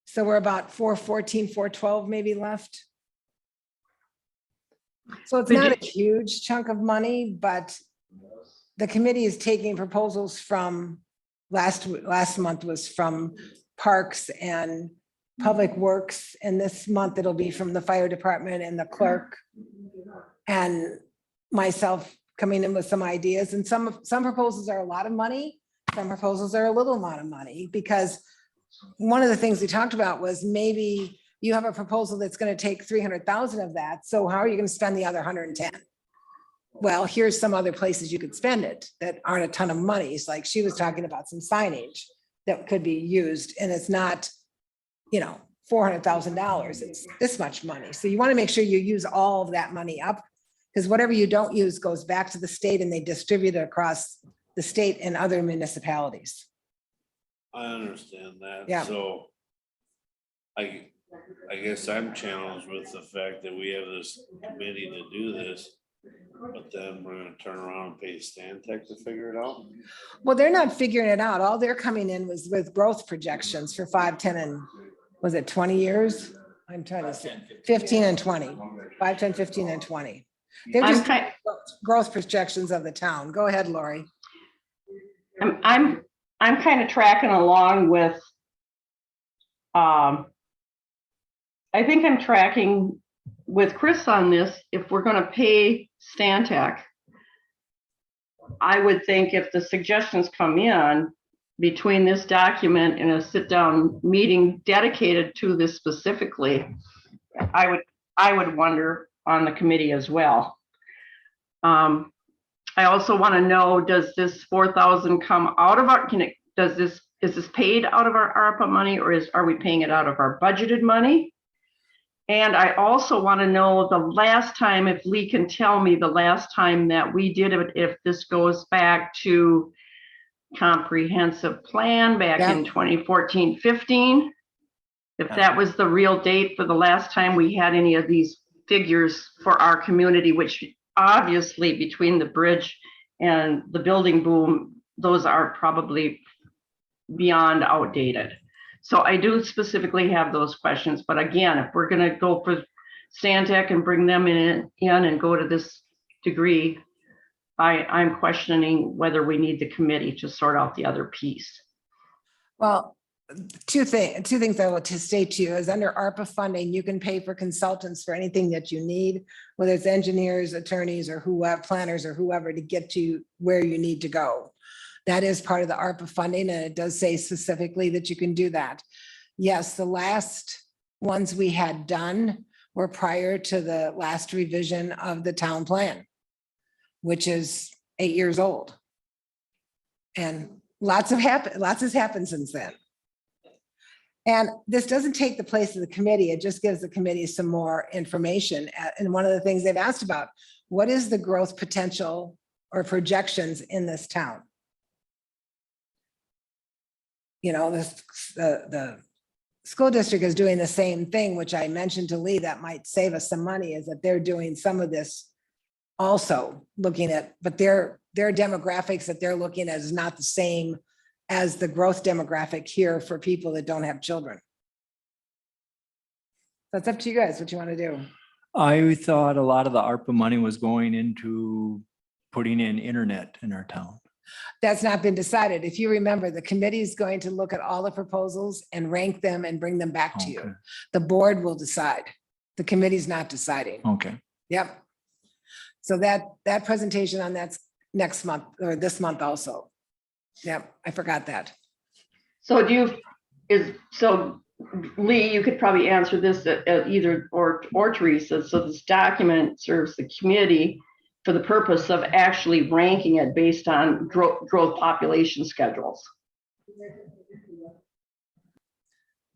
Speaker 1: So we're about 414, 412 maybe left. So it's not a huge chunk of money, but the committee is taking proposals from last month was from Parks and Public Works. And this month it'll be from the fire department and the clerk and myself coming in with some ideas. And some proposals are a lot of money. Some proposals are a little amount of money, because one of the things we talked about was maybe you have a proposal that's going to take 300,000 of that. So how are you going to spend the other 110? Well, here's some other places you could spend it that aren't a ton of money. It's like she was talking about some signage that could be used, and it's not, $400,000. It's this much money. So you want to make sure you use all of that money up, because whatever you don't use goes back to the state and they distribute it across the state and other municipalities.
Speaker 4: I understand that.
Speaker 1: Yeah.
Speaker 4: So I guess I'm challenged with the fact that we have this committee to do this, but then we're gonna turn around and pay Stantec to figure it out.
Speaker 1: Well, they're not figuring it out. All they're coming in was with growth projections for 5, 10, and was it 20 years? I'm trying to say 15 and 20, 5, 10, 15 and 20. They're just growth projections of the town. Go ahead, Lori.
Speaker 8: I'm kind of tracking along with, I think I'm tracking with Chris on this. If we're going to pay Stantec, I would think if the suggestions come in between this document and a sit-down meeting dedicated to this specifically, I would wonder on the committee as well. I also want to know, does this 4,000 come out of our, is this paid out of our ARPA money, or are we paying it out of our budgeted money? And I also want to know the last time, if Lee can tell me the last time that we did it, if this goes back to comprehensive plan back in 2014-15, if that was the real date for the last time we had any of these figures for our community, which obviously between the bridge and the building boom, those are probably beyond outdated. So I do specifically have those questions, but again, if we're gonna go for Stantec and bring them in and go to this degree, I'm questioning whether we need the committee to sort out the other piece.
Speaker 1: Well, two things I want to state to you is under ARPA funding, you can pay for consultants for anything that you need, whether it's engineers, attorneys, or whoever, planners, or whoever, to get to where you need to go. That is part of the ARPA funding, and it does say specifically that you can do that. Yes, the last ones we had done were prior to the last revision of the town plan, which is 8 years old. And lots has happened since then. And this doesn't take the place of the committee. It just gives the committee some more information. And one of the things they've asked about, what is the growth potential or projections in this town? You know, the school district is doing the same thing, which I mentioned to Lee that might save us some money, is that they're doing some of this also looking at, but their demographics that they're looking at is not the same as the growth demographic here for people that don't have children. That's up to you guys, what you want to do.
Speaker 2: I thought a lot of the ARPA money was going into putting in internet in our town.
Speaker 1: That's not been decided. If you remember, the committee is going to look at all the proposals and rank them and bring them back to
Speaker 2: Okay.
Speaker 1: you. The board will decide. The committee's not deciding.
Speaker 2: Okay.
Speaker 1: Yep. So that presentation on that's next month or this month also. Yep, I forgot that.
Speaker 8: So Lee, you could probably answer this at either or Teresa. So this document serves the committee for the purpose of actually ranking it based on growth population schedules.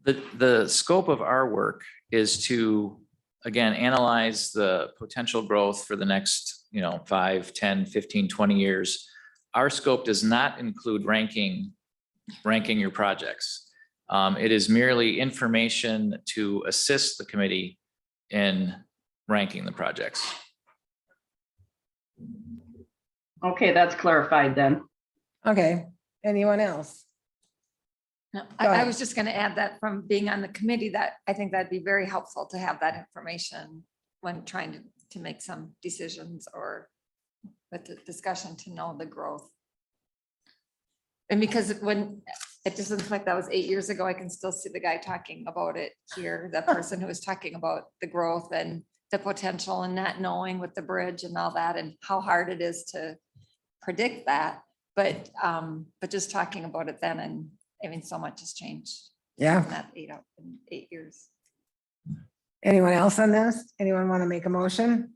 Speaker 11: The scope of our work is to, again, analyze the potential growth for the next, 5, 10, 15, 20 years. Our scope does not include ranking your projects. It is merely information to assist the committee in ranking the projects.
Speaker 8: Okay, that's clarified then.
Speaker 1: Okay, anyone else?
Speaker 9: No,
Speaker 1: Go
Speaker 9: I
Speaker 1: ahead.
Speaker 9: was just going to add that from being on the committee, that I think that'd be very helpful to have that information when trying to make some decisions or with the discussion to know the growth. And because when it doesn't look like that was 8 years ago, I can still see the guy talking about it here, the person who was talking about the growth and the potential and not knowing with the bridge and all that and how hard it is to predict that. But just talking about it then, and I mean, so much has changed
Speaker 1: Yeah,
Speaker 9: in that 8 years.
Speaker 1: anyone else on this? Anyone want to make a motion?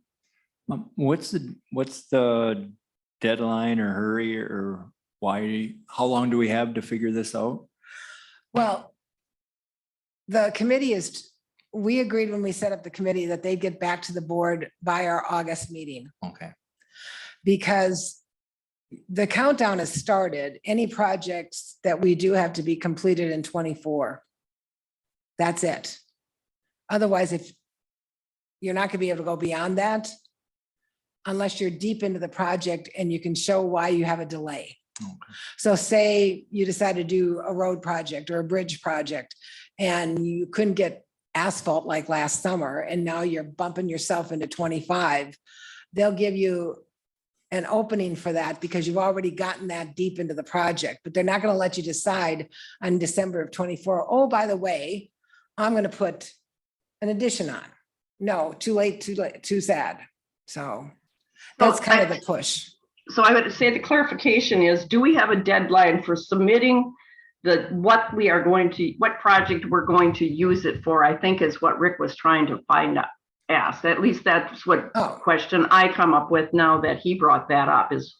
Speaker 2: What's the deadline or hurry or why, how long do we have to figure this out?
Speaker 1: Well, the committee we agreed when we set up the committee that they'd get back to the board by our August meeting.
Speaker 2: Okay.
Speaker 1: Because the countdown has started. Any projects that we do have to be completed in 24. That's it. Otherwise, if you're not gonna be able to go beyond that, unless you're deep into the project and you can show why you have a delay.
Speaker 2: Okay.
Speaker 1: So say you decide to do a road project or a bridge project and you couldn't get asphalt like last summer, and now you're bumping yourself into 25, they'll give you an opening for that because you've already gotten that deep into the project, but they're not going to let you decide on December of 24. Oh, by the way, I'm going to put an addition on. No, too late, too sad. So that's kind of the push.
Speaker 8: So I would say the clarification is, do we have a deadline for submitting what project we're going to use it for? I think is what Rick was trying to find out. asked. At least that's what
Speaker 1: Oh,
Speaker 8: question I come up with now that he brought that up is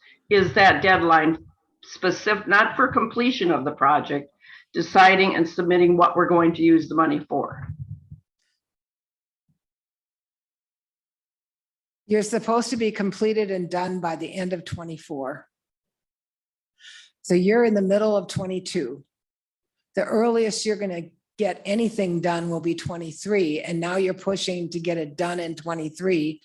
Speaker 8: that deadline specific, not for completion of the project, deciding and submitting what we're going to use the money for.
Speaker 1: you're supposed to be completed and done by the end of 24. So you're in the middle of 22. The earliest you're going to get anything done will be 23. And now you're pushing to get it done in 23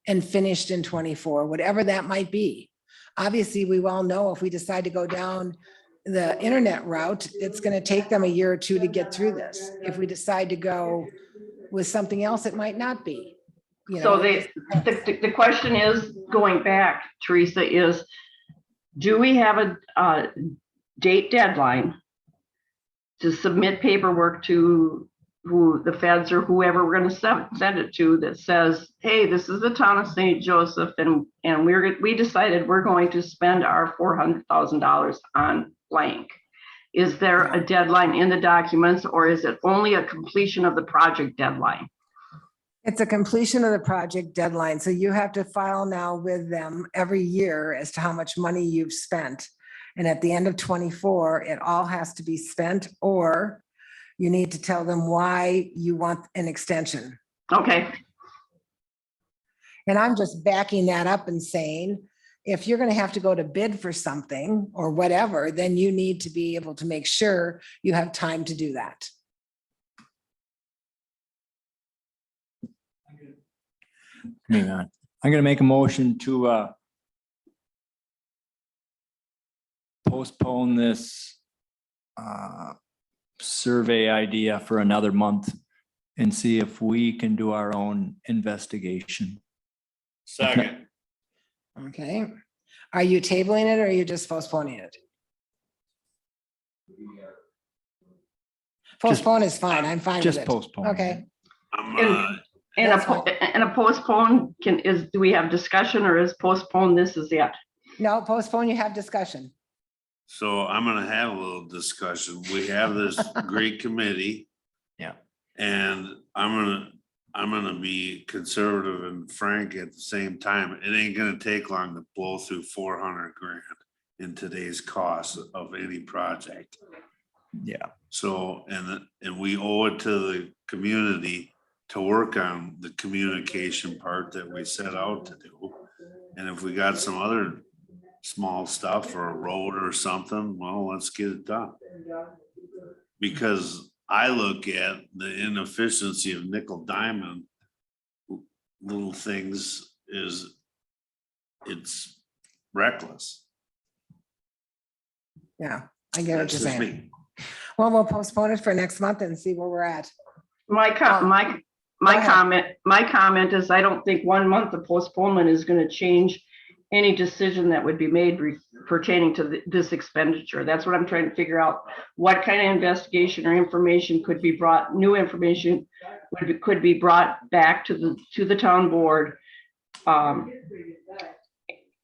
Speaker 1: and finished in 24, whatever that might be. Obviously, we all know if we decide to go down the internet route, it's going to take them a year or two to get through this. If we decide to go with something else, it might not be. You
Speaker 8: So
Speaker 1: know,
Speaker 8: the question is, going back, Teresa, is do we have a date deadline to submit paperwork to who the feds or whoever we're going to send it to that says, hey, this is the town of St. Joseph and we decided we're going to spend our $400,000 on blank. Is there a deadline in the documents or is it only a completion of the project deadline?
Speaker 1: it's a completion of the project deadline. So you have to file now with them every year as to how much money you've spent. And at the end of 24, it all has to be spent, or you need to tell them why you want an extension.
Speaker 8: Okay,
Speaker 1: And I'm just backing that up and saying, if you're going to have to go to bid for something or whatever, then you need to be able to make sure you have time to do that.
Speaker 2: Hang on. I'm gonna make a motion to postpone this survey idea for another month and see if we can do our own investigation.
Speaker 4: Second.
Speaker 1: Okay. Are you tabling it or are you just postponing it? Postpone is fine. I'm fine with
Speaker 2: Just
Speaker 1: it.
Speaker 2: postpone.
Speaker 1: Okay.
Speaker 8: and
Speaker 1: That's fine.
Speaker 8: a postpone do we have discussion or is postpone this is it?
Speaker 1: No, postpone, you have discussion.
Speaker 4: So I'm gonna have a little discussion. We have this great committee.
Speaker 2: Yeah.
Speaker 4: And I'm gonna be conservative and frank at the same time. It ain't gonna take long to blow through 400 grand in today's cost of any project.
Speaker 2: Yeah.
Speaker 4: So, and we owe it to the community to work on the communication part that we set out to do. And if we got some other small stuff or a road or something, well, let's get it done. Because I look at the inefficiency of nickel diamond little things it's reckless.
Speaker 1: Yeah, I get what
Speaker 4: That's
Speaker 1: you're
Speaker 4: just
Speaker 1: saying.
Speaker 4: me.
Speaker 1: Well, we'll postpone it for next month and see where we're at.
Speaker 8: My
Speaker 1: ahead.
Speaker 8: comment is I don't think 1 month of postponement is going to change any decision that would be made pertaining to this expenditure. That's what I'm trying to figure out. What kind of investigation or information could be brought, new information could be brought back to the town board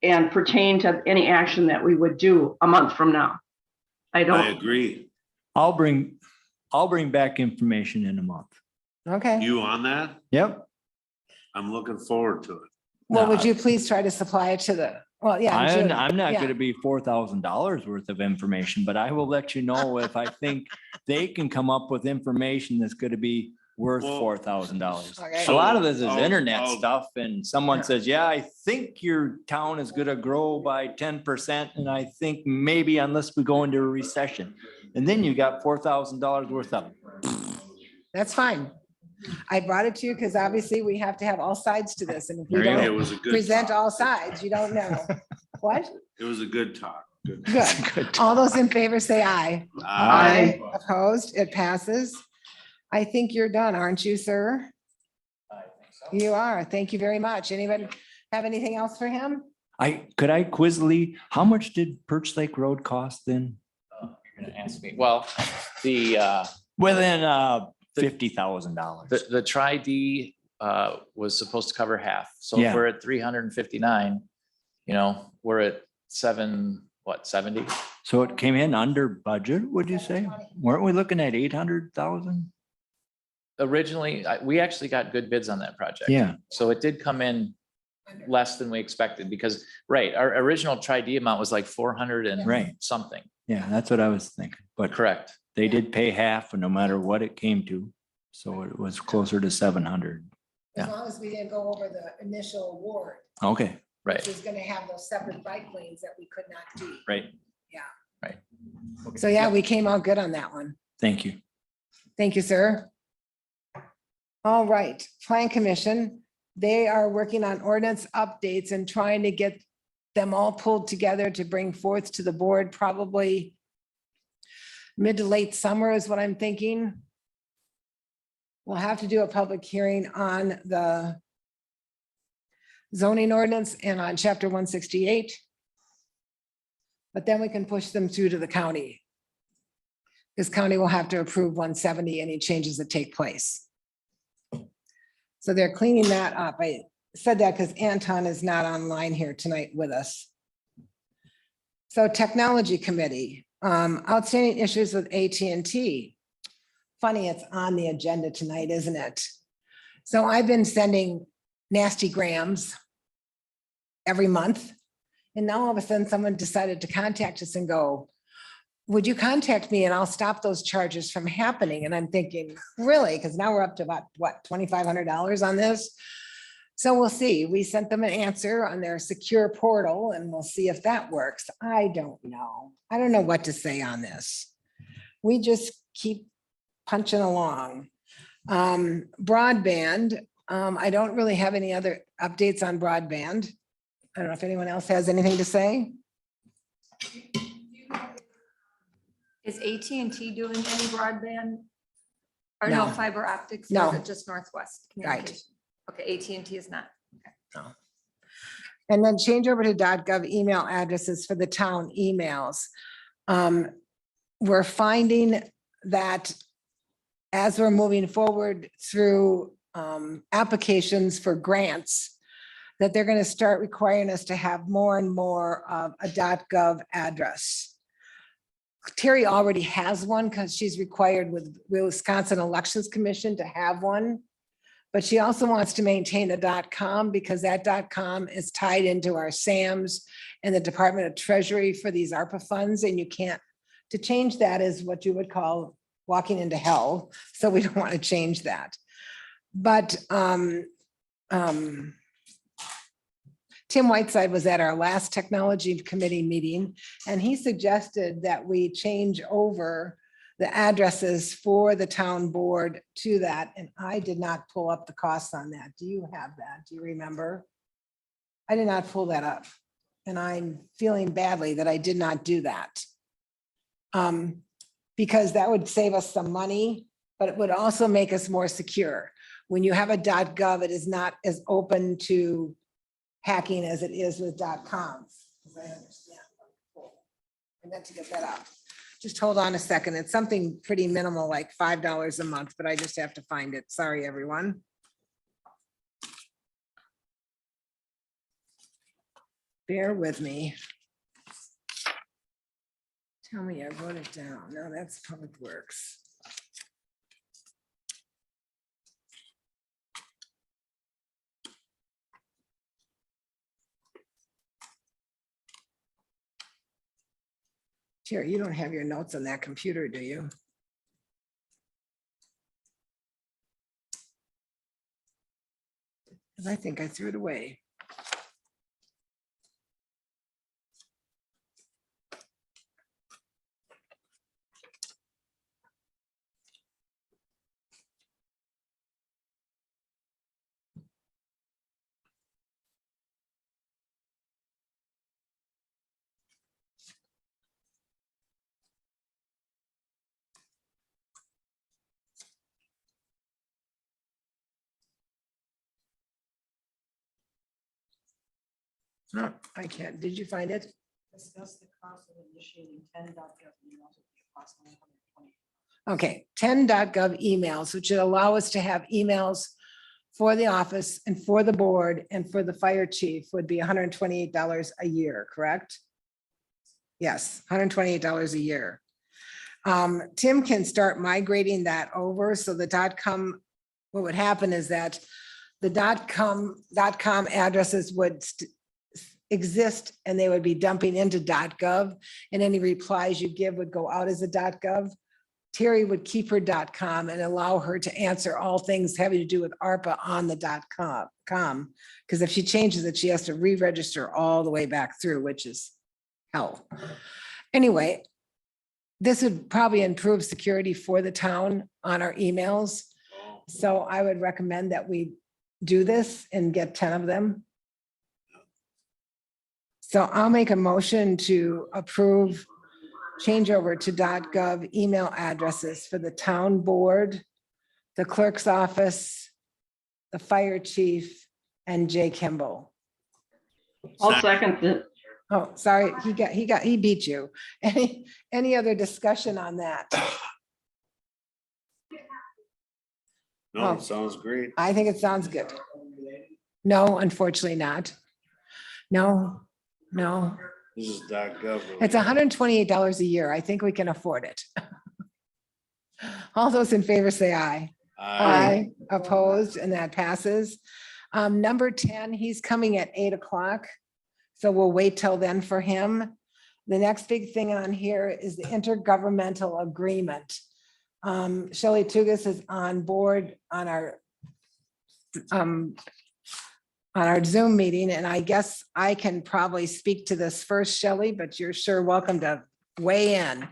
Speaker 8: and pertain to any action that we would do a month from now. I
Speaker 4: I agree.
Speaker 2: I'll bring back information in a month.
Speaker 1: Okay.
Speaker 4: You on that?
Speaker 2: Yep.
Speaker 4: I'm looking forward to it.
Speaker 1: Well,
Speaker 2: No,
Speaker 1: would you please try to supply it to the, well, yeah. Judy.
Speaker 2: I'm not
Speaker 1: Yeah.
Speaker 2: gonna be $4,000 worth of information, but I will let you know if I think they can come up with information that's gonna be worth
Speaker 4: Well,
Speaker 2: $4,000.
Speaker 1: Okay.
Speaker 2: A lot of this is
Speaker 4: I'll-
Speaker 2: internet
Speaker 4: I'll-
Speaker 2: stuff and someone says, yeah, I think your town is gonna grow by 10%. And I think maybe unless we go into a recession, and then you got $4,000 worth of.
Speaker 1: That's fine. I brought it to you because obviously we have to have all sides to this. And if you
Speaker 2: There you
Speaker 4: It
Speaker 1: don't
Speaker 4: was a good
Speaker 1: present
Speaker 4: talk.
Speaker 1: all sides, you don't know. What?
Speaker 4: It was a good talk. Good.
Speaker 1: Good. All those in favor say aye.
Speaker 8: Aye.
Speaker 1: Opposed? It passes. I think you're done, aren't you, sir? You are. Thank you very much. Anyone have anything else for him?
Speaker 2: Could I quiz Lee, how much did Perch Lake Road cost then?
Speaker 11: You're gonna ask me, well, the,
Speaker 2: Within $50,000.
Speaker 11: the tri-D was supposed to cover half. So
Speaker 2: Yeah.
Speaker 11: if we're at 359, we're at 70?
Speaker 2: So it came in under budget, would you say? Weren't we looking at 800,000?
Speaker 11: Originally, we actually got good bids on that project.
Speaker 2: Yeah,
Speaker 11: So it did come in less than we expected because, right, our original tri-D amount was like 400 and
Speaker 2: Right.
Speaker 11: something.
Speaker 2: yeah, that's what I was thinking, but
Speaker 11: Correct.
Speaker 2: they did pay half no matter what it came to. So it was closer to 700.
Speaker 1: As
Speaker 11: Yeah.
Speaker 1: long as we didn't go over the initial award,
Speaker 2: Okay,
Speaker 11: Right,
Speaker 1: which is gonna have those separate bike lanes that we could not do.
Speaker 11: right.
Speaker 1: So yeah, we came out good on that one.
Speaker 2: thank you.
Speaker 1: Thank you, sir. All right, Plan Commission, they are working on ordinance updates and trying to get them all pulled together to bring forth to the board, probably mid to late summer is what I'm thinking. We'll have to do a public hearing on the zoning ordinance and on chapter 168. But then we can push them through to the county. This county will have to approve 170, any changes that take place. So they're cleaning that up. I said that because Anton is not online here tonight with us. So Technology Committee, outstanding issues with AT&T. Funny, it's on the agenda tonight, isn't it? So I've been sending nasty grams every month. And now all of a sudden, someone decided to contact us and go, would you contact me and I'll stop those charges from happening? And I'm thinking, really? Because now we're up to about, what, $2,500 on this? So we'll see. We sent them an answer on their secure portal and we'll see if that works. I don't know. I don't know what to say on this. We just keep punching along. Broadband, I don't really have any other updates on broadband. I don't know if anyone else has anything to say.
Speaker 9: Is AT&T doing any broadband? Or no
Speaker 1: No.
Speaker 9: fiber optics?
Speaker 1: No.
Speaker 9: Or is it just Northwest
Speaker 1: Right.
Speaker 9: Communication? Okay, AT&T is not.
Speaker 1: And then change over to .gov email addresses for the town emails. We're finding that as we're moving forward through applications for grants, that they're going to start requiring us to have more and more of a .gov address. Terry already has one because she's required with Wisconsin Elections Commission to have one. But she also wants to maintain a .com because that .com is tied into our SAMs and the Department of Treasury for these ARPA funds. And you can't, to change that is what you would call walking into hell. So we don't want to change that. But Tim Whiteside was at our last technology committee meeting, and he suggested that we change over the addresses for the town board to that. And I did not pull up the costs on that. Do you have that? Do you remember? I did not pull that up. And I'm feeling badly that I did not do that. Because that would save us some money, but it would also make us more secure. When you have a .gov, it is not as open to hacking as it is with .coms. As I understand. I meant to get that up. Just hold on a second. It's something pretty minimal, like $5 a month, but I just have to find it. Sorry, everyone. Bear with me. Tell me I wrote it down. No, that's Public Works. Terry, you don't have your notes on that computer, do you? Because I think I threw it away. No, I can't. Did you find it?
Speaker 3: Discuss the cost of initiating 10.gov emails with approximately $120.
Speaker 1: Okay, 10.gov emails, which would allow us to have emails for the office and for the board and for the fire chief would be $128 a year, correct? Yes, $128 a year. Tim can start migrating that over, so the .com, what would happen is that the .com addresses would exist and they would be dumping into .gov, and any replies you give would go out as a .gov. Terry would keep her .com and allow her to answer all things having to do with ARPA on the .com. Because if she changes it, she has to re-register all the way back through, which is hell. Anyway, this would probably improve security for the town on our emails. So I would recommend that we do this and get 10 of them. So I'll make a motion to approve change over to .gov email addresses for the town board, the clerk's office, the fire chief, and Jay Kimball.
Speaker 8: I'll second it.
Speaker 1: Oh, sorry, he beat you. Any other discussion on that?
Speaker 4: No,
Speaker 1: Oh.
Speaker 4: it sounds great.
Speaker 1: I think it sounds good. No, unfortunately not. No.
Speaker 4: This is .gov.
Speaker 1: It's $128 a year. I think we can afford it. All those in favor say aye. Aye. Opposed, and that passes. Number 10, he's coming at 8 o'clock. So we'll wait till then for him. The next big thing on here is the intergovernmental agreement. Shelley Tugas is on board on our Zoom meeting, and I guess I can probably speak to this first, Shelley, but you're sure welcome to weigh in.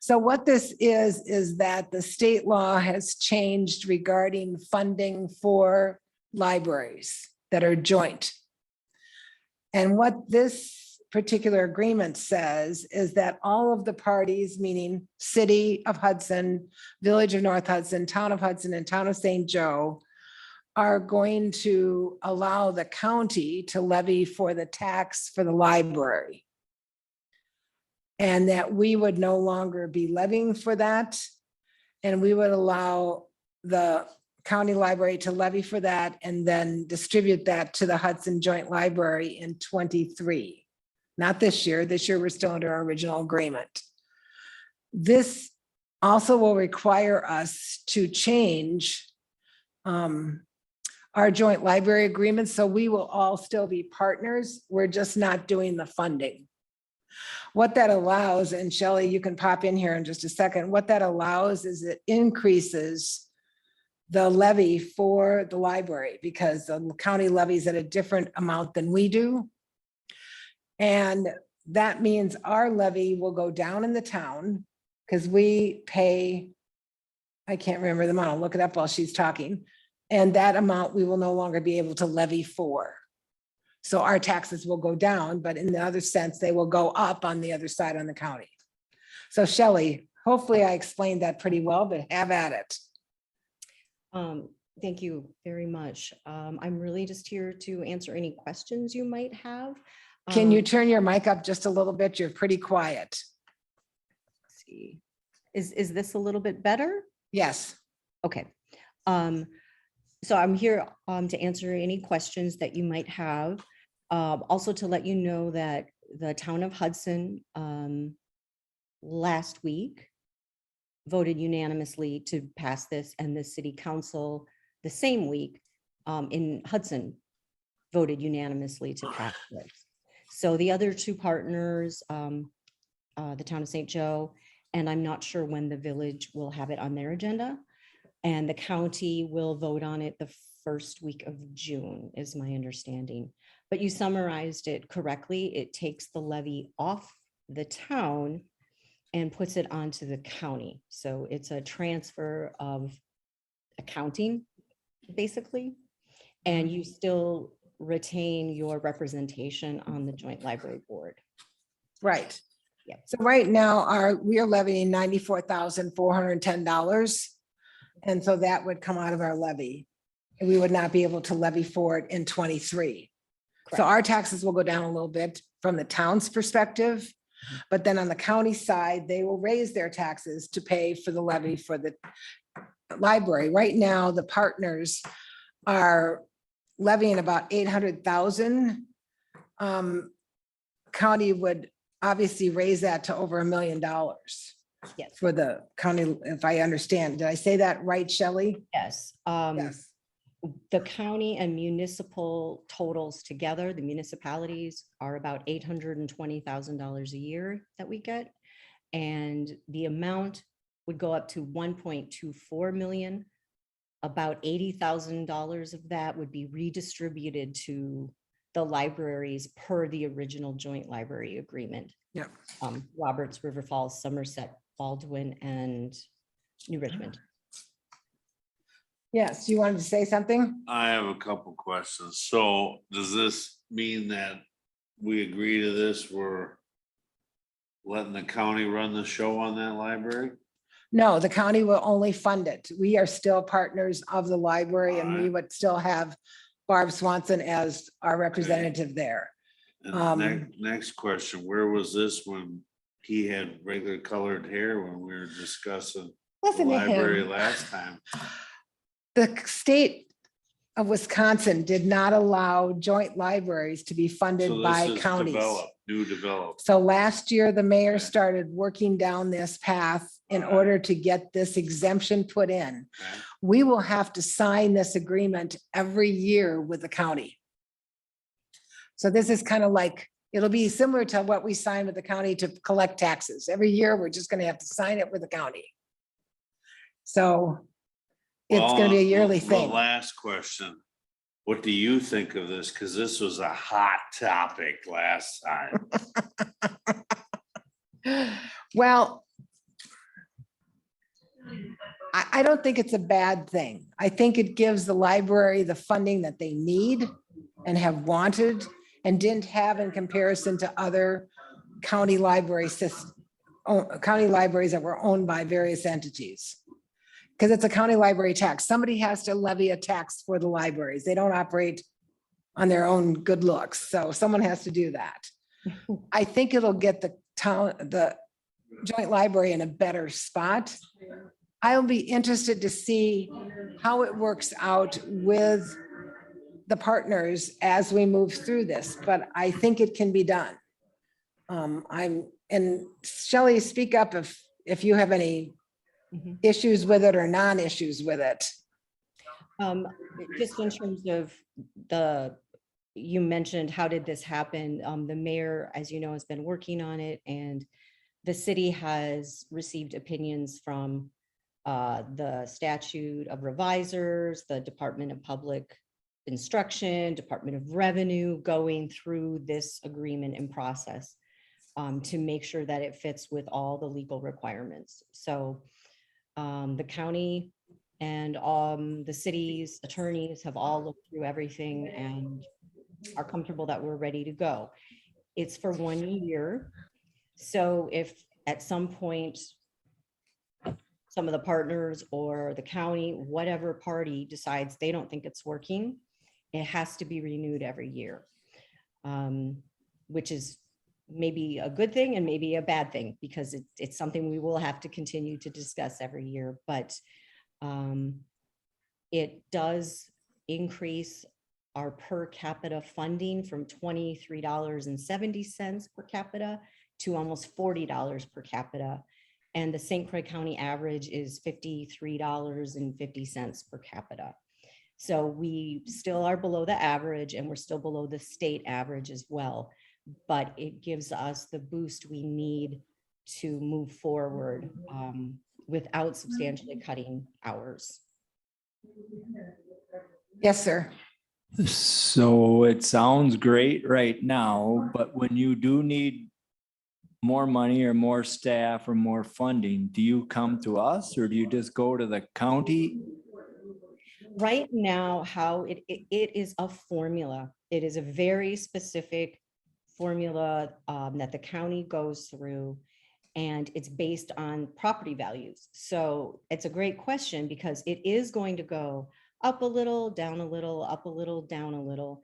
Speaker 1: So what this is that the state law has changed regarding funding for libraries that are joint. And what this particular agreement says is that all of the parties, meaning City of Hudson, Village of North Hudson, Town of Hudson, and Town of St. Joe, are going to allow the county to levy for the tax for the library. And that we would no longer be levying for that. And we would allow the county library to levy for that and then distribute that to the Hudson Joint Library in 23. Not this year. This year, we're still under our original agreement. This also will require us to change our joint library agreement, so we will all still be partners. We're just not doing the funding. What that allows, and Shelley, you can pop in here in just a second, what that allows is it increases the levy for the library because the county levies at a different amount than we do. And that means our levy will go down in the town because we pay, I can't remember the amount, I'll look it up while she's talking. And that amount we will no longer be able to levy for. So our taxes will go down, but in the other sense, they will go up on the other side on the county. So Shelley, hopefully I explained that pretty well, but have at it.
Speaker 12: Thank you very much. I'm really just here to answer any questions you might have.
Speaker 1: Can you turn your mic up just a little bit? You're pretty quiet.
Speaker 12: Let's see. Is this a little bit better?
Speaker 1: Yes.
Speaker 12: Okay. So I'm here to answer any questions that you might have. Also to let you know that the town of Hudson last week voted unanimously to pass this, and the city council the same week in Hudson voted unanimously to pass this. So the other two partners, the town of St. Joe, and I'm not sure when the village will have it on their agenda. And the county will vote on it the first week of June, is my understanding. But you summarized it correctly. It takes the levy off the town and puts it onto the county. So it's a transfer of accounting, basically. And you still retain your representation on the joint library board.
Speaker 1: Right.
Speaker 12: Yeah.
Speaker 1: So right now we are levying $94,410. And so that would come out of our levy. And we would not be able to levy for it in 23. So our taxes will go down a little bit from the town's perspective. But then on the county side, they will raise their taxes to pay for the levy for the library. Right now, the partners are levying about 800,000. County would obviously raise that to over $1 million.
Speaker 12: Yes,
Speaker 1: for the county, if I understand. Did I say that right, Shelley?
Speaker 12: yes.
Speaker 1: Yes.
Speaker 12: The county and municipal totals together, the municipalities are about $820,000 a year that we get. And the amount would go up to 1.24 million. About $80,000 of that would be redistributed to the libraries per the original joint library agreement.
Speaker 1: Yeah.
Speaker 12: Roberts, River Falls, Somerset, Baldwin, and New Richmond.
Speaker 1: Yes, you wanted to say something?
Speaker 4: I have a couple questions. So does this mean that we agree to this? We're letting the county run the show on that library?
Speaker 1: No, the county will only fund it. We are still partners of the library and we
Speaker 4: Alright.
Speaker 1: would still have Barb Swanson as our representative there.
Speaker 4: And next question, where was this when he had regular colored hair when we were discussing the
Speaker 1: Listen to
Speaker 4: library
Speaker 1: him.
Speaker 4: last time?
Speaker 1: The state of Wisconsin did not allow joint libraries to be funded
Speaker 4: So
Speaker 1: by
Speaker 4: this is
Speaker 1: counties.
Speaker 4: new developed.
Speaker 1: So last year, the mayor
Speaker 4: Okay.
Speaker 1: started working down this path in
Speaker 4: Alright.
Speaker 1: order to get this exemption put in.
Speaker 4: Okay.
Speaker 1: We will have to sign this agreement every year with the county. So this is kind of like, it'll be similar to what we sign with the county to collect taxes. Every year, we're just gonna have to sign it with the county. So it's gonna be a yearly
Speaker 4: The
Speaker 1: thing.
Speaker 4: last question, what do you think of this? Because this was a hot topic last time.
Speaker 1: Well, I don't think it's a bad thing. I think it gives the library the funding that they need and have wanted and didn't have in comparison to other county libraries that were owned by various entities. Because it's a county library tax. Somebody has to levy a tax for the libraries. They don't operate on their own good looks. So someone has to do that. I think it'll get the town, the joint library in a better spot. I'll be interested to see how it works out with the partners as we move through this, but I think it can be done. And Shelley, speak up if you have any
Speaker 12: Mhm.
Speaker 1: issues with it or non-issues with it.
Speaker 12: Just in terms of you mentioned, how did this happen? The mayor, as you know, has been working on it, and the city has received opinions from the statute of revisors, the Department of Public Instruction, Department of Revenue, going through this agreement and process to make sure that it fits with all the legal requirements. So the county and the city's attorneys have all looked through everything and are comfortable that we're ready to go. It's for 1 year. So if at some point some of the partners or the county, whatever party decides they don't think it's working, it has to be renewed every year, which is maybe a good thing and maybe a bad thing, because it's something we will have to continue to discuss every year. But it does increase our per capita funding from $23.70 per capita to almost $40 per capita. And the St. Croix County average is $53.50 per capita. So we still are below the average, and we're still below the state average as well. But it gives us the boost we need to move forward without substantially cutting hours.
Speaker 1: Yes, sir.
Speaker 2: So it sounds great right now, but when you do need more money or more staff or more funding, do you come to us or do you just go to the county?
Speaker 12: Right now, how it is a formula. It is a very specific formula that the county goes through, and it's based on property values. So it's a great question, because it is going to go up a little, down a little, up a little, down a little.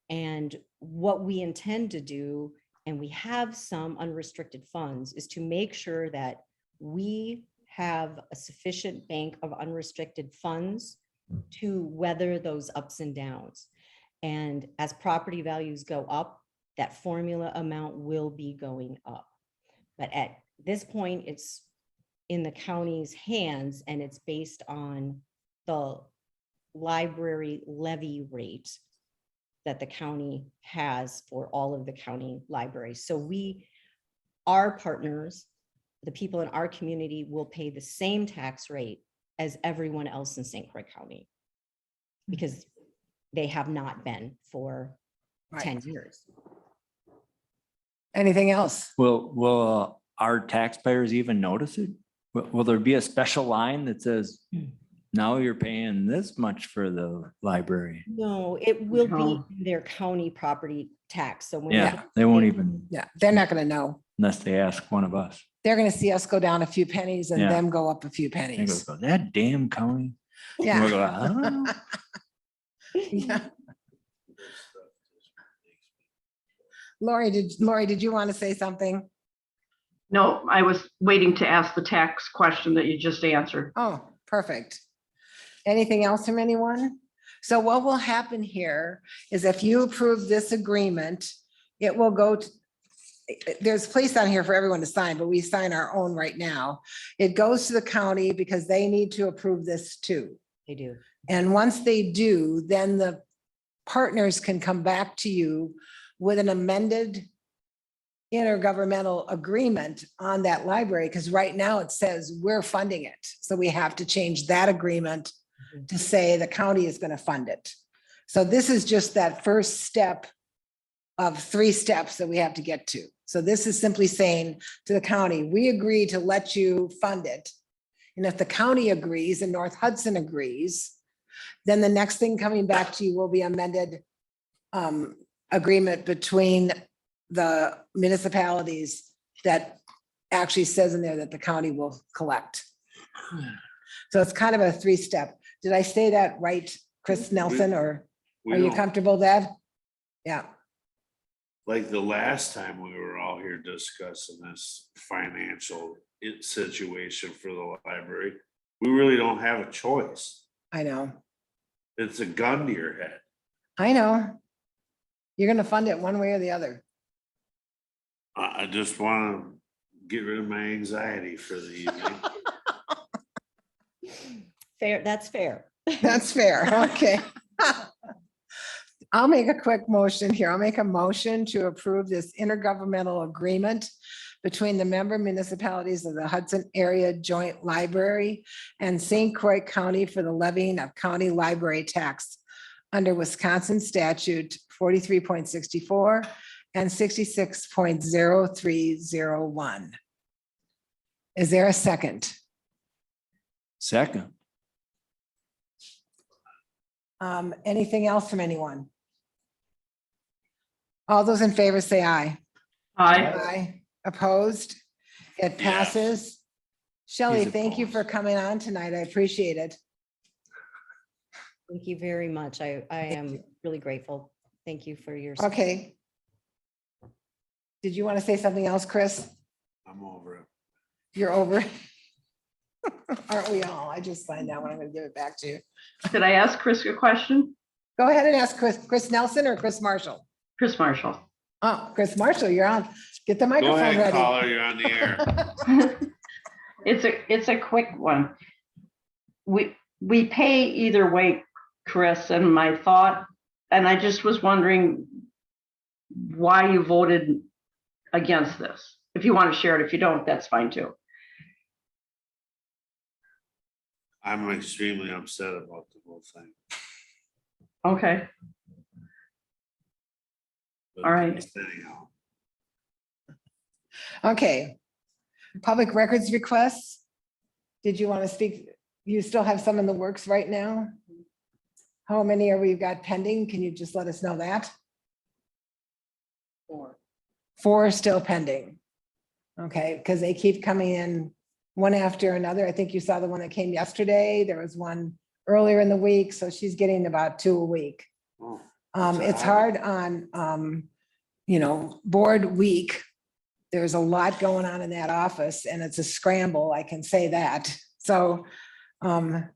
Speaker 12: And what we intend to do, and we have some unrestricted funds, is to make sure that we have a sufficient bank of unrestricted funds to weather those ups and downs. And as property values go up, that formula amount will be going up. But at this point, it's in the county's hands, and it's based on the library levy rate that the county has for all of the county libraries. So our partners, the people in our community, will pay the same tax rate as everyone else in St. Croix County, because they have not been for
Speaker 1: Right.
Speaker 12: 10 years.
Speaker 1: Anything else?
Speaker 2: Will our taxpayers even notice it? Will there be a special line that says, now you're paying this much for the library?
Speaker 12: No, it will be
Speaker 8: No.
Speaker 12: their county property tax. So when we
Speaker 2: Yeah, they won't even,
Speaker 1: Yeah, they're not gonna know.
Speaker 2: unless they ask one of us.
Speaker 1: They're gonna see us go down a few pennies and
Speaker 2: Yeah.
Speaker 1: them go up a few
Speaker 2: They
Speaker 1: pennies.
Speaker 2: go, that damn county. And
Speaker 1: Yeah.
Speaker 2: we'll go, "Oh."
Speaker 1: Yeah. Lori, did you want to say something?
Speaker 8: No, I was waiting to ask the tax question that you just answered.
Speaker 1: Oh, perfect. Anything else from anyone? So what will happen here is if you approve this agreement, it will go to, there's a place on here for everyone to sign, but we sign our own right now. It goes to the county because they need to approve this too.
Speaker 12: they do.
Speaker 1: And once they do, then the partners can come back to you with an amended intergovernmental agreement on that library, because right now it says we're funding it. So we have to change that agreement to say the county is going to fund it. So this is just that first step of 3 steps that we have to get to. So this is simply saying to the county, we agree to let you fund it. And if the county agrees and North Hudson agrees, then the next thing coming back to you will be amended agreement between the municipalities that actually says in there that the county will collect. So it's kind of a 3-step. Did I say that right, Chris Nelson, or
Speaker 4: We
Speaker 1: are you
Speaker 4: don't-
Speaker 1: comfortable, Deb? Yeah,
Speaker 4: Like the last time we were all here discussing this financial situation for the library, we really don't have a choice.
Speaker 1: I know.
Speaker 4: It's a gun to your head.
Speaker 1: I know. You're gonna fund it one way or the other.
Speaker 4: I just want to get rid of my anxiety for the evening.
Speaker 12: Fair, that's fair.
Speaker 1: That's fair, okay. I'll make a quick motion here. I'll make a motion to approve this intergovernmental agreement between the member municipalities of the Hudson Area Joint Library and St. Croix County for the levying of county library tax under Wisconsin statute 43.64 and 66.0301. Is there a second?
Speaker 2: Second.
Speaker 1: Anything else from anyone? All those in favor say aye.
Speaker 8: Aye.
Speaker 1: Aye. Opposed? It passes. Shelley,
Speaker 2: He's
Speaker 1: thank you for
Speaker 2: opposed.
Speaker 1: coming on tonight. I appreciate it.
Speaker 12: Thank you very much. I am really grateful. Thank you for your.
Speaker 1: Okay. Did you want to say something else, Chris?
Speaker 4: I'm over it.
Speaker 1: You're over. it? Aren't we all? I just signed that one. I'm going to give it back to you.
Speaker 8: Did I ask Chris a question?
Speaker 1: Go ahead and ask Chris Nelson or Chris Marshall.
Speaker 8: Chris Marshall.
Speaker 1: Oh, Chris Marshall, you're on. Get the
Speaker 4: Go
Speaker 1: microphone
Speaker 4: ahead,
Speaker 1: ready.
Speaker 4: caller, you're on the air.
Speaker 8: It's a quick one. We pay either way, Chris, and my thought, and I just was wondering why you voted against this. If you want to share it, if you don't, that's fine too.
Speaker 4: I'm extremely upset about the whole thing.
Speaker 8: Okay,
Speaker 4: But
Speaker 8: All right.
Speaker 4: anyhow,
Speaker 1: Okay. Public records requests. Did you want to speak? You still have some in the works right now? How many are we got pending? Can you just let us know that? 4. 4 still pending. Okay, because they keep coming in one after another. I think you saw the one that came yesterday. There was one earlier in the week, so she's getting about 2 a week.
Speaker 4: oh, That's a
Speaker 1: It's
Speaker 4: habit.
Speaker 1: hard on, board week. There's a lot going on in that office and it's a scramble, I can say that. So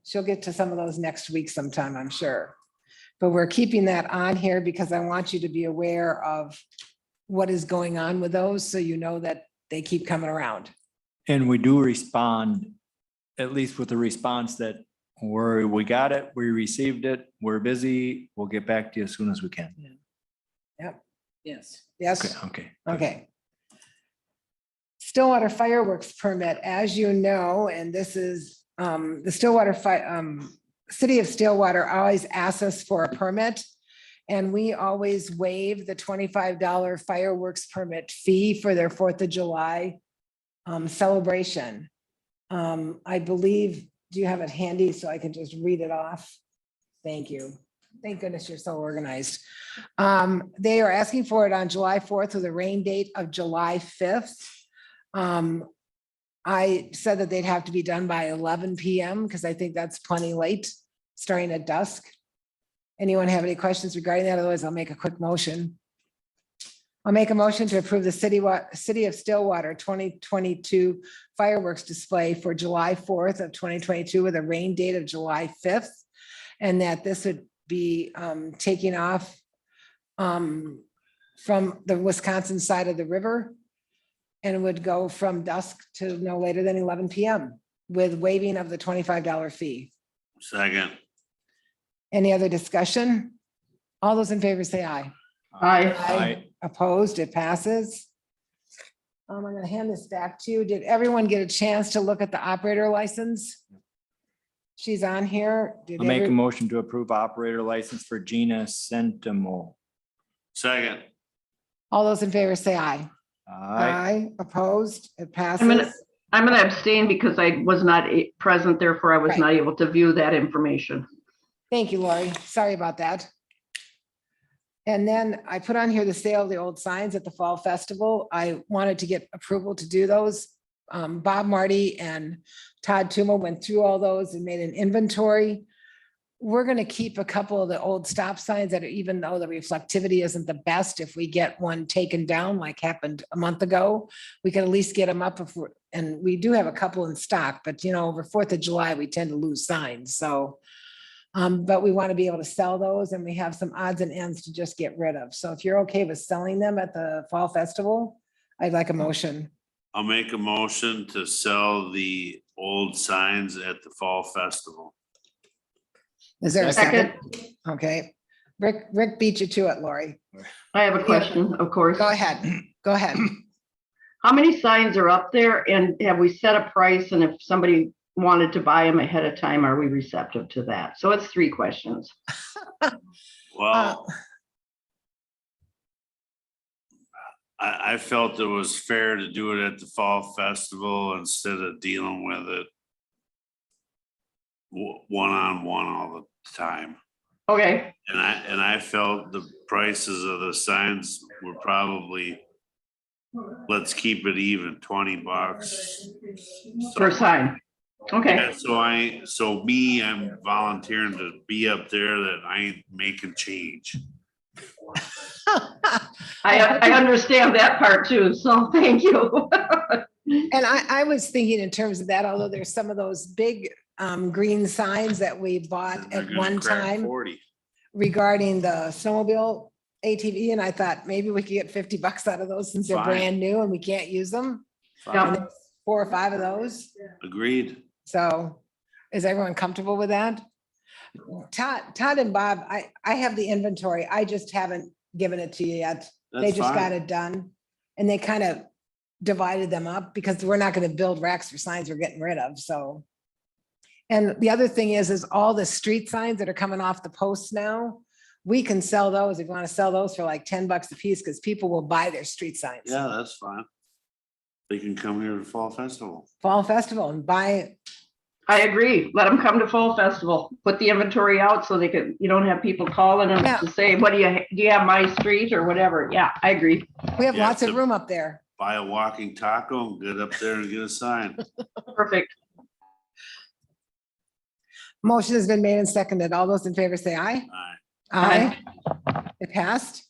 Speaker 1: she'll get to some of those next week sometime, I'm sure. But we're keeping that on here because I want you to be aware of what is going on with those, so you know that they keep coming around.
Speaker 2: And we do respond, at least with the response that we got it, we received it, we're busy, we'll get back to you as soon as we can.
Speaker 1: Yes.
Speaker 2: Okay,
Speaker 1: Yes,
Speaker 2: okay.
Speaker 1: okay. Stillwater fireworks permit, as you know, and this is, the City of Stillwater always asks us for a permit. And we always waive the $25 fireworks permit fee for their 4th of July celebration. I believe, do you have it handy so I can just read it off? Thank you. Thank goodness you're so organized. They are asking for it on July 4th with a rain date of July 5th. I said that they'd have to be done by 11 PM because I think that's plenty late, starting at dusk. Anyone have any questions regarding that? Otherwise, I'll make a quick motion. I'll make a motion to approve the City of Stillwater 2022 fireworks display for July 4th of 2022 with a rain date of July 5th. And that this would be taking off from the Wisconsin side of the river and would go from dusk to no later than 11 PM with waiving of the $25 fee.
Speaker 4: Second.
Speaker 1: Any other discussion? All those in favor say aye.
Speaker 8: Aye.
Speaker 1: Opposed, it passes. I'm gonna hand this back to you. Did everyone get a chance to look at the operator license? She's on here. Did
Speaker 2: I'll make a
Speaker 1: every-
Speaker 2: motion to approve operator license for Gina Sentimo.
Speaker 4: Second.
Speaker 1: All those in favor say aye.
Speaker 2: Aye.
Speaker 1: Opposed, it
Speaker 8: I'm gonna,
Speaker 1: passes.
Speaker 8: I'm gonna abstain because I was not present, therefore I was
Speaker 1: Right.
Speaker 8: not able to view that information.
Speaker 1: Thank you, Lori. Sorry about that. And then I put on here the sale of the old signs at the Fall Festival. I wanted to get approval to do those. Bob Marty and Todd Tuma went through all those and made an inventory. We're gonna keep a couple of the old stop signs that are, even though the reflectivity isn't the best, if we get one taken down, like happened a month ago, we can at least get them up if we're, and we do have a couple in stock, but you know, over 4th of July, we tend to lose signs, so. But we want to be able to sell those and we have some odds and ends to just get rid of. So if you're okay with selling them at the Fall Festival, I'd like a motion.
Speaker 4: I'll make a motion to sell the old signs at the Fall Festival.
Speaker 1: Is there a
Speaker 8: Second.
Speaker 1: second? Okay. Rick beat you to it, Lori.
Speaker 8: I have a question, of course.
Speaker 1: Go ahead. Go ahead.
Speaker 8: How many signs are up there and have we set a price? And if somebody wanted to buy them ahead of time, are we receptive to that? So it's 3 questions.
Speaker 4: Well, I felt it was fair to do it at the Fall Festival instead of dealing with it one-on-one all the time.
Speaker 8: Okay,
Speaker 4: And I felt the prices of the signs were probably, let's keep it even, $20.
Speaker 8: per sign. Okay,
Speaker 4: Yeah, so I'm volunteering to be up there that I ain't making change.
Speaker 8: I understand that part too, so thank you.
Speaker 1: And I was thinking in terms of that, although there's some of those big green signs that we bought
Speaker 4: They're
Speaker 1: at
Speaker 4: gonna
Speaker 1: one
Speaker 4: crack
Speaker 1: time
Speaker 4: 40.
Speaker 1: regarding the snowmobile ATV, and I thought maybe we could get $50 out of those since they're
Speaker 4: Fine.
Speaker 1: brand new and we can't use them.
Speaker 8: Yeah.
Speaker 1: And there's 4 or 5 of those.
Speaker 4: Agreed.
Speaker 1: So is everyone comfortable with that? Todd and Bob, I have the inventory. I just haven't given it to you yet. They
Speaker 4: That's
Speaker 1: just got
Speaker 4: fine.
Speaker 1: it done. And they kind of divided them up because we're not going to build racks for signs we're getting rid of, so. And the other thing is all the street signs that are coming off the posts now, we can sell those if you want to sell those for like $10 a piece because people will buy their street signs.
Speaker 4: Yeah, that's fine. They can come here to Fall Festival.
Speaker 1: Fall Festival and buy,
Speaker 8: I agree. Let them come to Fall Festival. Put the inventory out so they can, you don't have people calling them
Speaker 1: Yeah.
Speaker 8: to say, what do you have my street or whatever? Yeah, I agree.
Speaker 1: we have
Speaker 4: Yeah,
Speaker 1: lots of
Speaker 4: so-
Speaker 1: room up there.
Speaker 4: Buy a walking taco and get up there and get a sign.
Speaker 8: Perfect.
Speaker 1: Motion has been made and seconded. All those in favor say aye.
Speaker 4: Aye.
Speaker 1: Aye. It passed.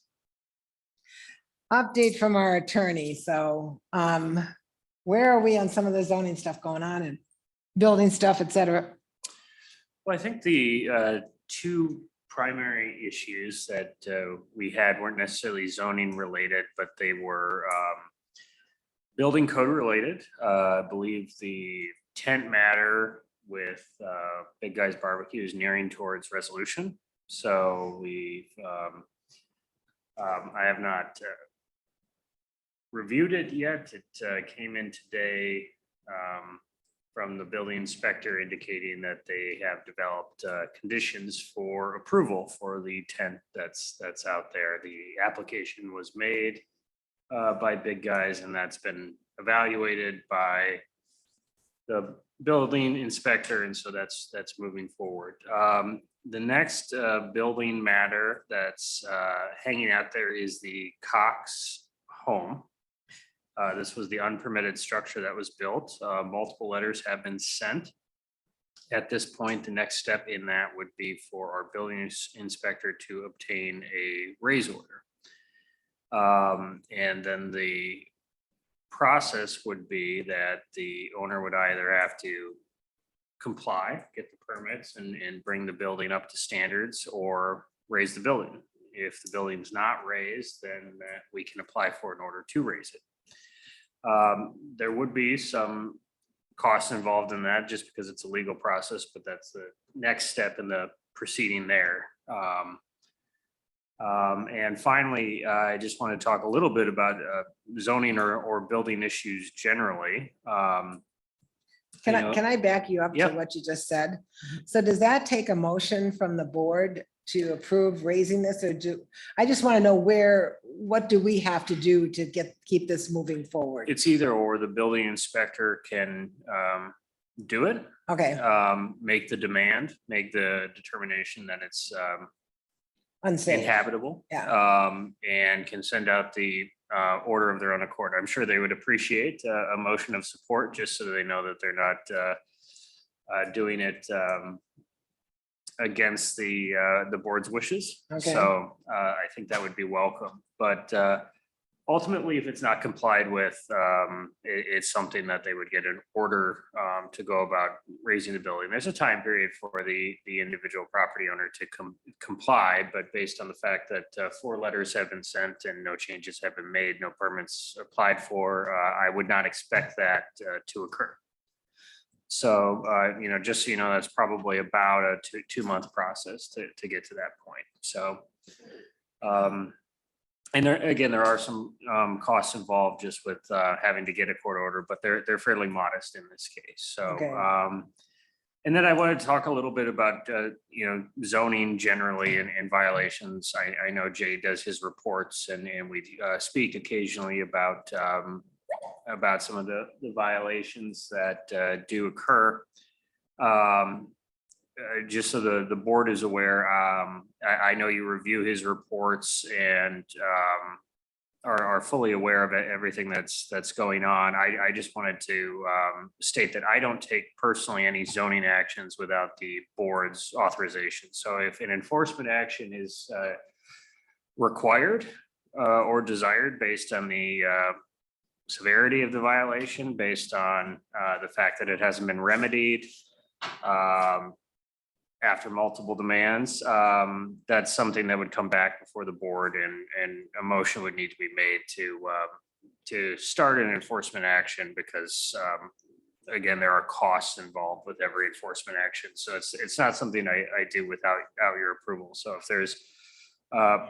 Speaker 1: Update from our attorney. So where are we on some of the zoning stuff going on and building stuff, et cetera?
Speaker 13: Well, I think the 2 primary issues that we had weren't necessarily zoning related, but they were building code related. I believe the tent matter with Big Guys Barbecue is nearing towards resolution. So I have not reviewed it yet. It came in today from the building inspector indicating that they have developed conditions for approval for the tent that's out there. The application was made by Big Guys, and that's been evaluated by the building inspector, and so that's moving forward. The next building matter that's hanging out there is the Cox home. This was the unpermitted structure that was built. Multiple letters have been sent. At this point, the next step in that would be for our building inspector to obtain a raise order. And then the process would be that the owner would either have to comply, get the permits and bring the building up to standards, or raise the building. If the building's not raised, then we can apply for an order to raise it. There would be some costs involved in that just because it's a legal process, but that's the next step in the proceeding there. And finally, I just want to talk a little bit about zoning or building issues generally.
Speaker 1: Can I back you up to
Speaker 13: Yep.
Speaker 1: what you just said? So does that take a motion from the board to approve raising this, or I just want to know what do we have to do to keep this moving forward?
Speaker 13: It's either or. The building inspector can do it,
Speaker 1: Okay,
Speaker 13: make the demand, make the determination that it's
Speaker 1: unsafe.
Speaker 13: inhabitable. And can send out the order of their own accord. I'm sure they would appreciate a motion of support, just so they know that they're not doing it against the board's wishes.
Speaker 1: Okay.
Speaker 13: So I think that would be welcome. But ultimately, if it's not complied with, it's something that they would get an order to go about raising the building. There's a time period for the individual property owner to comply, but based on the fact that 4 letters have been sent and no changes have been made, no permits applied for, I would not expect that to occur. So, just so you know, that's probably about a two-month process to get to that point. So, and there are some costs involved just with having to get a court order, but they're fairly modest in this case. So,
Speaker 1: Okay.
Speaker 13: And then I wanted to talk a little bit about zoning generally and violations. I know Jay does his reports, and we speak occasionally about some of the violations that do occur. Just so the board is aware, I know you review his reports and are fully aware of everything that's going on. I just wanted to state that I don't take personally any zoning actions without the board's authorization. So if an enforcement action is required or desired based on the severity of the violation, based on the fact that it hasn't been remedied after multiple demands, that's something that would come back before the board, and a motion would need to be made to start an enforcement action, because again, there are costs involved with every enforcement action. So it's not something I do without your approval. So if there's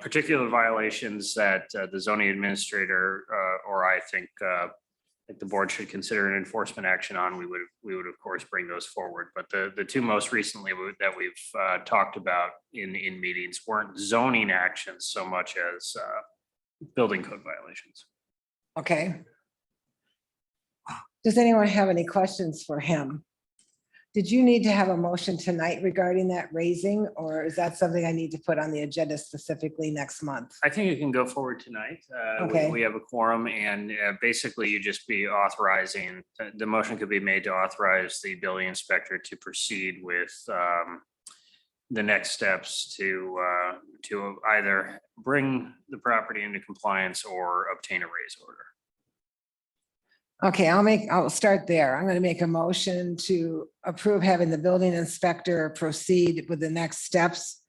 Speaker 13: particular violations that the zoning administrator or I think the board should consider an enforcement action on, we would of course bring those forward. But the 2 most recently that we've talked about in meetings weren't zoning actions so much as building code violations.
Speaker 1: Okay. Does anyone have any questions for him? Did you need to have a motion tonight regarding that raising, or is that something I need to put on the agenda specifically next month?
Speaker 13: I think it can go forward tonight.
Speaker 1: Okay.
Speaker 13: We have a quorum, and basically you just be authorizing, the motion could be made to authorize the building inspector to proceed with the next steps to either bring the property into compliance or obtain a raise order.
Speaker 1: Okay, I'll start there. I'm going to make a motion to approve having the building inspector proceed with the next steps,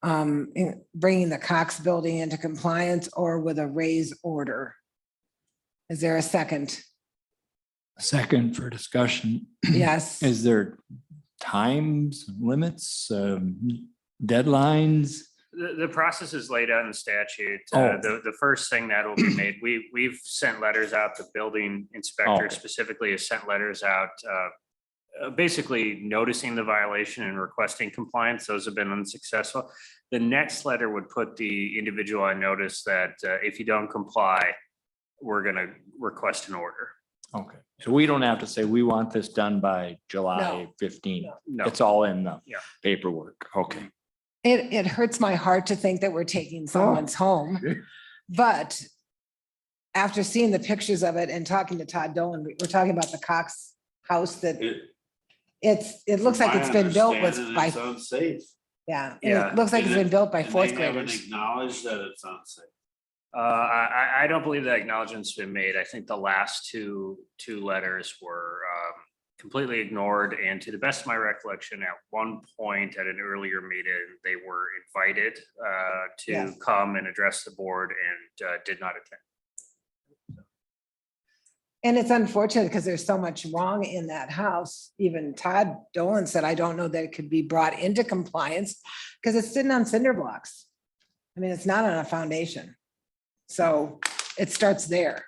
Speaker 1: in bringing the Cox building into compliance or with a raise order. Is there a second?
Speaker 2: Second for discussion.
Speaker 1: Yes.
Speaker 2: Is there times, limits, deadlines?
Speaker 13: The process is laid out in statute.
Speaker 2: Oh.
Speaker 13: The first thing that will be made, we've sent letters out. The building inspector
Speaker 2: Oh.
Speaker 13: specifically has sent letters out, basically noticing the violation and requesting compliance. Those have been unsuccessful. The next letter would put the individual on notice that if you don't comply, we're going to request an order.
Speaker 2: Okay, so we don't have to say we want this done by July 15th.
Speaker 13: No.
Speaker 2: It's all in the
Speaker 13: Yeah.
Speaker 2: paperwork. Okay.
Speaker 1: It hurts my heart to think that we're taking someone's home, but after seeing the pictures of it and talking to Todd Dolan, we're talking about the Cox house that it looks like it's been built with by,
Speaker 4: It's unsafe.
Speaker 1: yeah,
Speaker 13: Yeah.
Speaker 1: it looks like it's been built by
Speaker 4: And
Speaker 1: fourth
Speaker 4: they haven't
Speaker 1: graders.
Speaker 4: acknowledged that it's unsafe.
Speaker 13: I don't believe that acknowledgement's been made. I think the last two letters were completely ignored. And to the best of my recollection, at one point at an earlier meeting, they were invited to
Speaker 1: Yes.
Speaker 13: come and address the board and did not attend.
Speaker 1: And it's unfortunate because there's so much wrong in that house. Even Todd Dolan said, I don't know that it could be brought into compliance because it's sitting on cinder blocks. I mean, it's not on a foundation. So it starts there.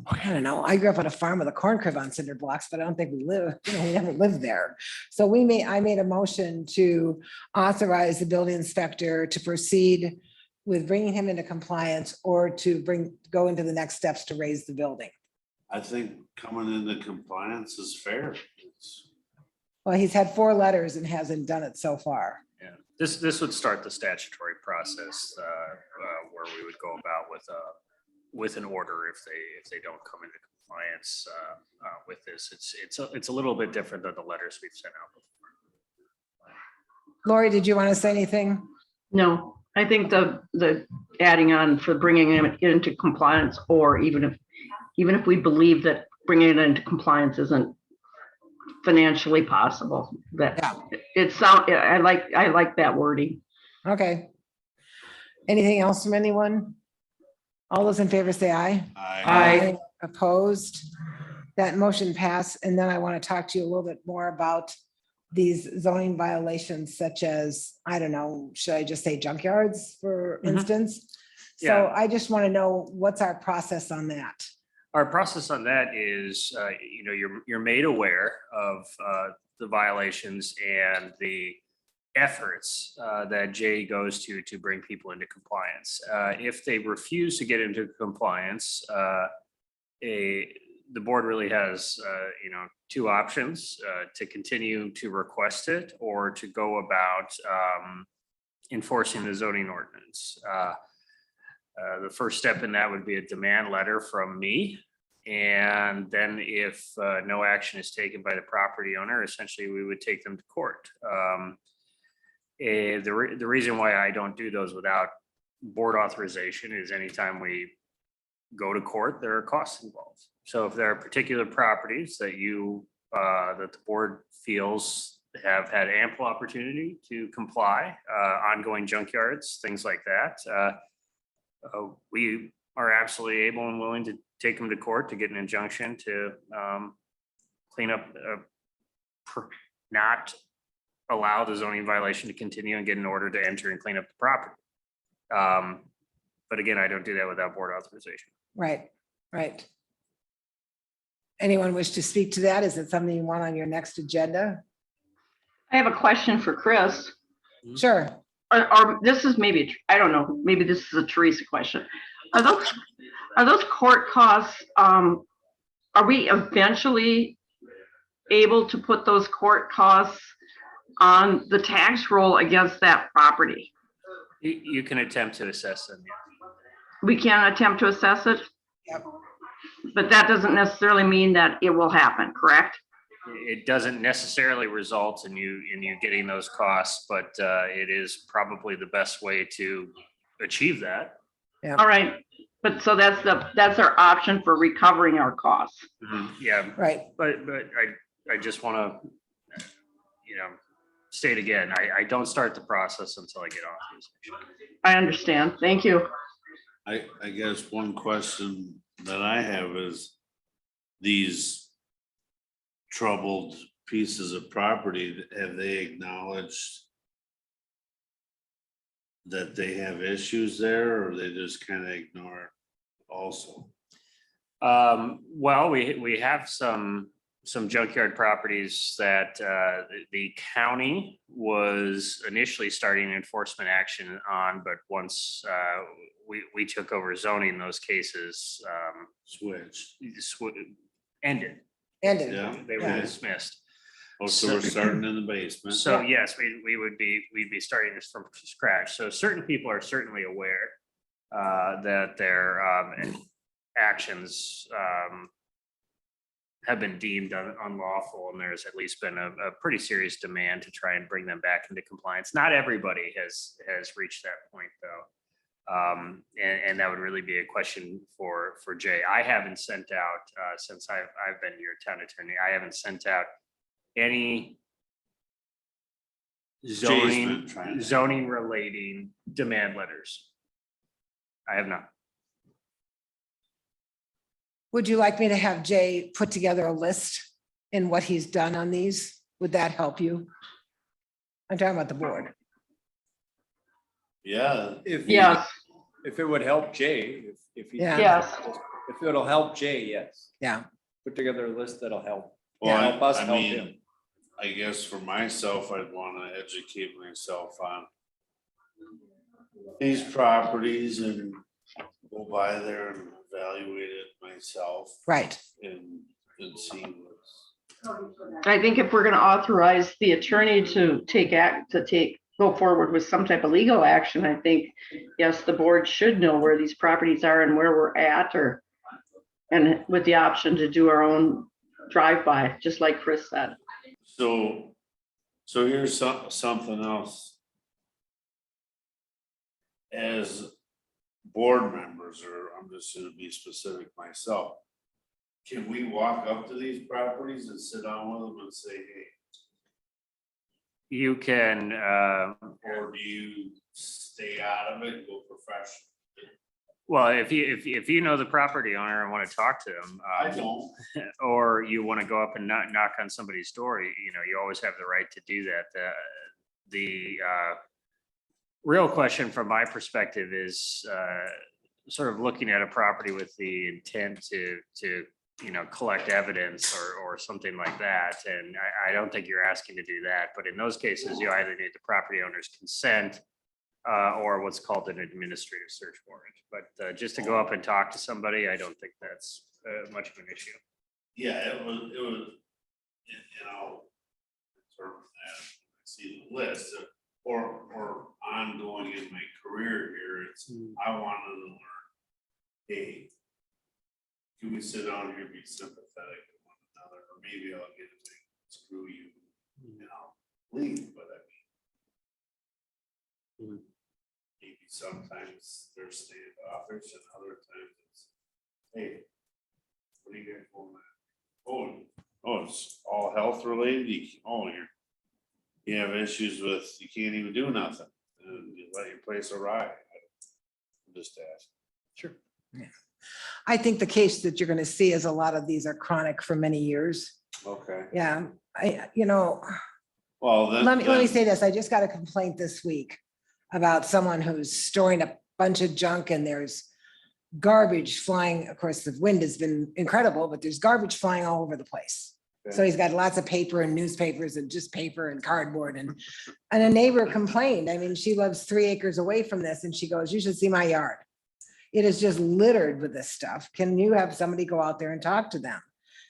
Speaker 1: I don't know. I grew up on a farm with a corn crib on cinder blocks, but I don't think we never lived there. So I made a motion to authorize the building inspector to proceed with bringing him into compliance or to go into the next steps to raise the building.
Speaker 4: I think coming into compliance is fair.
Speaker 1: Well, he's had 4 letters and hasn't done it so far.
Speaker 13: Yeah, this would start the statutory process where we would go about with an order if they don't come into compliance with this. It's a little bit different than the letters we've sent out before.
Speaker 1: Lori, did you want to say anything?
Speaker 8: No, I think the adding on for bringing it into compliance, or even if we believe that bringing it into compliance isn't financially possible, that I like that wording.
Speaker 1: Okay. Anything else from anyone? All those in favor say aye.
Speaker 8: Aye.
Speaker 1: Opposed? That motion passed. And then I want to talk to you a little bit more about these zoning violations such as, I don't know, should I just say junkyards, for instance? So
Speaker 13: Yeah.
Speaker 1: I just want to know what's our process on that?
Speaker 13: Our process on that is, you're made aware of the violations and the efforts that Jay goes to bring people into compliance. If they refuse to get into compliance, the board really has, 2 options, to continue to request it or to go about enforcing the zoning ordinance. The first step in that would be a demand letter from me. And then if no action is taken by the property owner, essentially we would take them to court. The reason why I don't do those without board authorization is anytime we go to court, there are costs involved. So if there are particular properties that that the board feels have had ample opportunity to comply, ongoing junkyards, things like that, we are absolutely able and willing to take them to court to get an injunction to clean up, not allow the zoning violation to continue and get an order to enter and clean up the property. But again, I don't do that without board authorization.
Speaker 1: Right. Anyone wish to speak to that? Is it something you want on your next agenda?
Speaker 8: I have a question for Chris.
Speaker 1: Sure.
Speaker 8: Or this is maybe, I don't know, maybe this is a Teresa question. Are those court costs, are we eventually able to put those court costs on the tax roll against that property?
Speaker 13: You can attempt to assess them.
Speaker 8: We can attempt to assess it?
Speaker 1: Yep.
Speaker 8: But that doesn't necessarily mean that it will happen, correct?
Speaker 13: It doesn't necessarily result in you getting those costs, but it is probably the best way to achieve that.
Speaker 1: Yeah.
Speaker 8: All right, but so that's our option for recovering our costs.
Speaker 13: Yeah,
Speaker 1: Right.
Speaker 13: but I just want to, state again, I don't start the process until I get authorization.
Speaker 8: I understand. Thank you.
Speaker 4: I guess one question that I have is these troubled pieces of property, have they acknowledged that they have issues there, or they just kind of ignore it also?
Speaker 13: Well, we have some junkyard properties that the county was initially starting enforcement action on, but once we took over zoning, those cases
Speaker 4: Switch.
Speaker 13: ended.
Speaker 1: Ended.
Speaker 4: Yeah.
Speaker 13: They were
Speaker 1: Yeah.
Speaker 13: dismissed.
Speaker 4: Oh, so we're starting in the basement.
Speaker 13: So yes, we'd be starting this from scratch. So certain people are certainly aware that their actions have been deemed unlawful, and there's at least been a pretty serious demand to try and bring them back into compliance. Not everybody has reached that point, though. And that would really be a question for Jay. I haven't sent out, since I've been your town attorney, I haven't sent out any
Speaker 4: been trying to-
Speaker 13: zoning relating demand letters. I have not.
Speaker 1: Would you like me to have Jay put together a list in what he's done on these? Would that help you? I'm talking about the board.
Speaker 4: Yeah,
Speaker 8: Yes,
Speaker 2: If it would help Jay, if he.
Speaker 1: Yeah.
Speaker 8: yes.
Speaker 2: If it'll help Jay, yes.
Speaker 1: Yeah.
Speaker 2: Put together a list that'll help.
Speaker 4: well,
Speaker 2: Help us,
Speaker 4: I
Speaker 2: help
Speaker 4: mean,
Speaker 2: him.
Speaker 4: I guess for myself, I'd want to educate myself on these properties and go by there and evaluate it myself
Speaker 1: Right.
Speaker 4: and see what's.
Speaker 8: I think if we're gonna authorize the attorney to go forward with some type of legal action, I think, yes, the board should know where these properties are and where we're at, and with the option to do our own drive-by, just like Chris said.
Speaker 4: So here's something else. As board members, or I'm just gonna be specific myself, can we walk up to these properties and sit down with them and say, hey,
Speaker 13: You can,
Speaker 4: or do you stay out of it and go professional?
Speaker 13: well, if you know the property owner and want to talk to them,
Speaker 4: I don't.
Speaker 13: or you want to go up and knock on somebody's door, you always have the right to do that. The real question from my perspective is sort of looking at a property with the intent to collect evidence or something like that. And I don't think you're asking to do that, but in those cases, you either need the property owner's consent or what's called an administrative search warrant. But just to go up and talk to somebody, I don't think that's much of an issue.
Speaker 4: Yeah, it was, sort of that, I see the list, or ongoing in my career here, it's, I wanted to learn, hey, can we sit down here and be sympathetic to one another, or maybe I'll get a big screw you, leave, but I mean, maybe sometimes they're standoffish and other times it's, hey, what are you guys going at? Oh, it's all health related. You have issues with, you can't even do nothing. And you let your place awry. I'm just asking.
Speaker 2: Sure.
Speaker 1: Yeah. I think the case that you're going to see is a lot of these are chronic for many years.
Speaker 4: Okay.
Speaker 1: Yeah,
Speaker 4: Well, then.
Speaker 1: let me say this. I just got a complaint this week about someone who's storing a bunch of junk and there's garbage flying. Of course, the wind has been incredible, but there's garbage flying all over the place. So he's got lots of paper and newspapers and just paper and cardboard and a neighbor complained. I mean, she lives 3 acres away from this and she goes, you should see my yard. It is just littered with this stuff. Can you have somebody go out there and talk to them?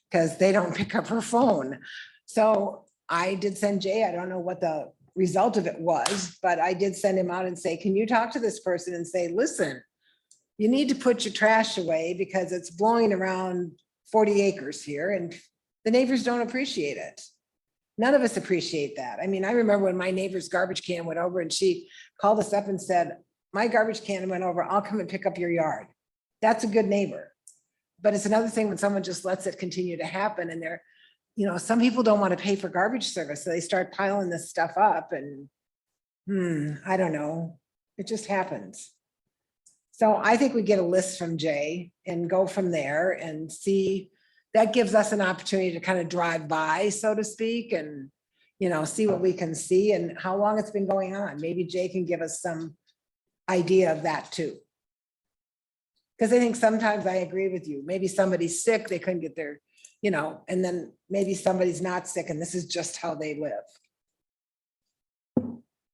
Speaker 1: Because they don't pick up her phone. So I did send Jay, I don't know what the result of it was, but I did send him out and say, can you talk to this person and say, listen, you need to put your trash away because it's blowing around 40 acres here and the neighbors don't appreciate it. None of us appreciate that. I mean, I remember when my neighbor's garbage can went over and she called us up and said, my garbage can went over, I'll come and pick up your yard. That's a good neighbor. But it's another thing when someone just lets it continue to happen and they're, some people don't want to pay for garbage service. So they start piling this stuff up and I don't know. It just happens. So I think we get a list from Jay and go from there and see, that gives us an opportunity to kind of drive by, so to speak, and, you know, see what we can see and how long it's been going on. Maybe Jay can give us some idea of that too. Because I think sometimes I agree with you. Maybe somebody's sick, they couldn't get their, you know, and then maybe somebody's not sick and this is just how they live.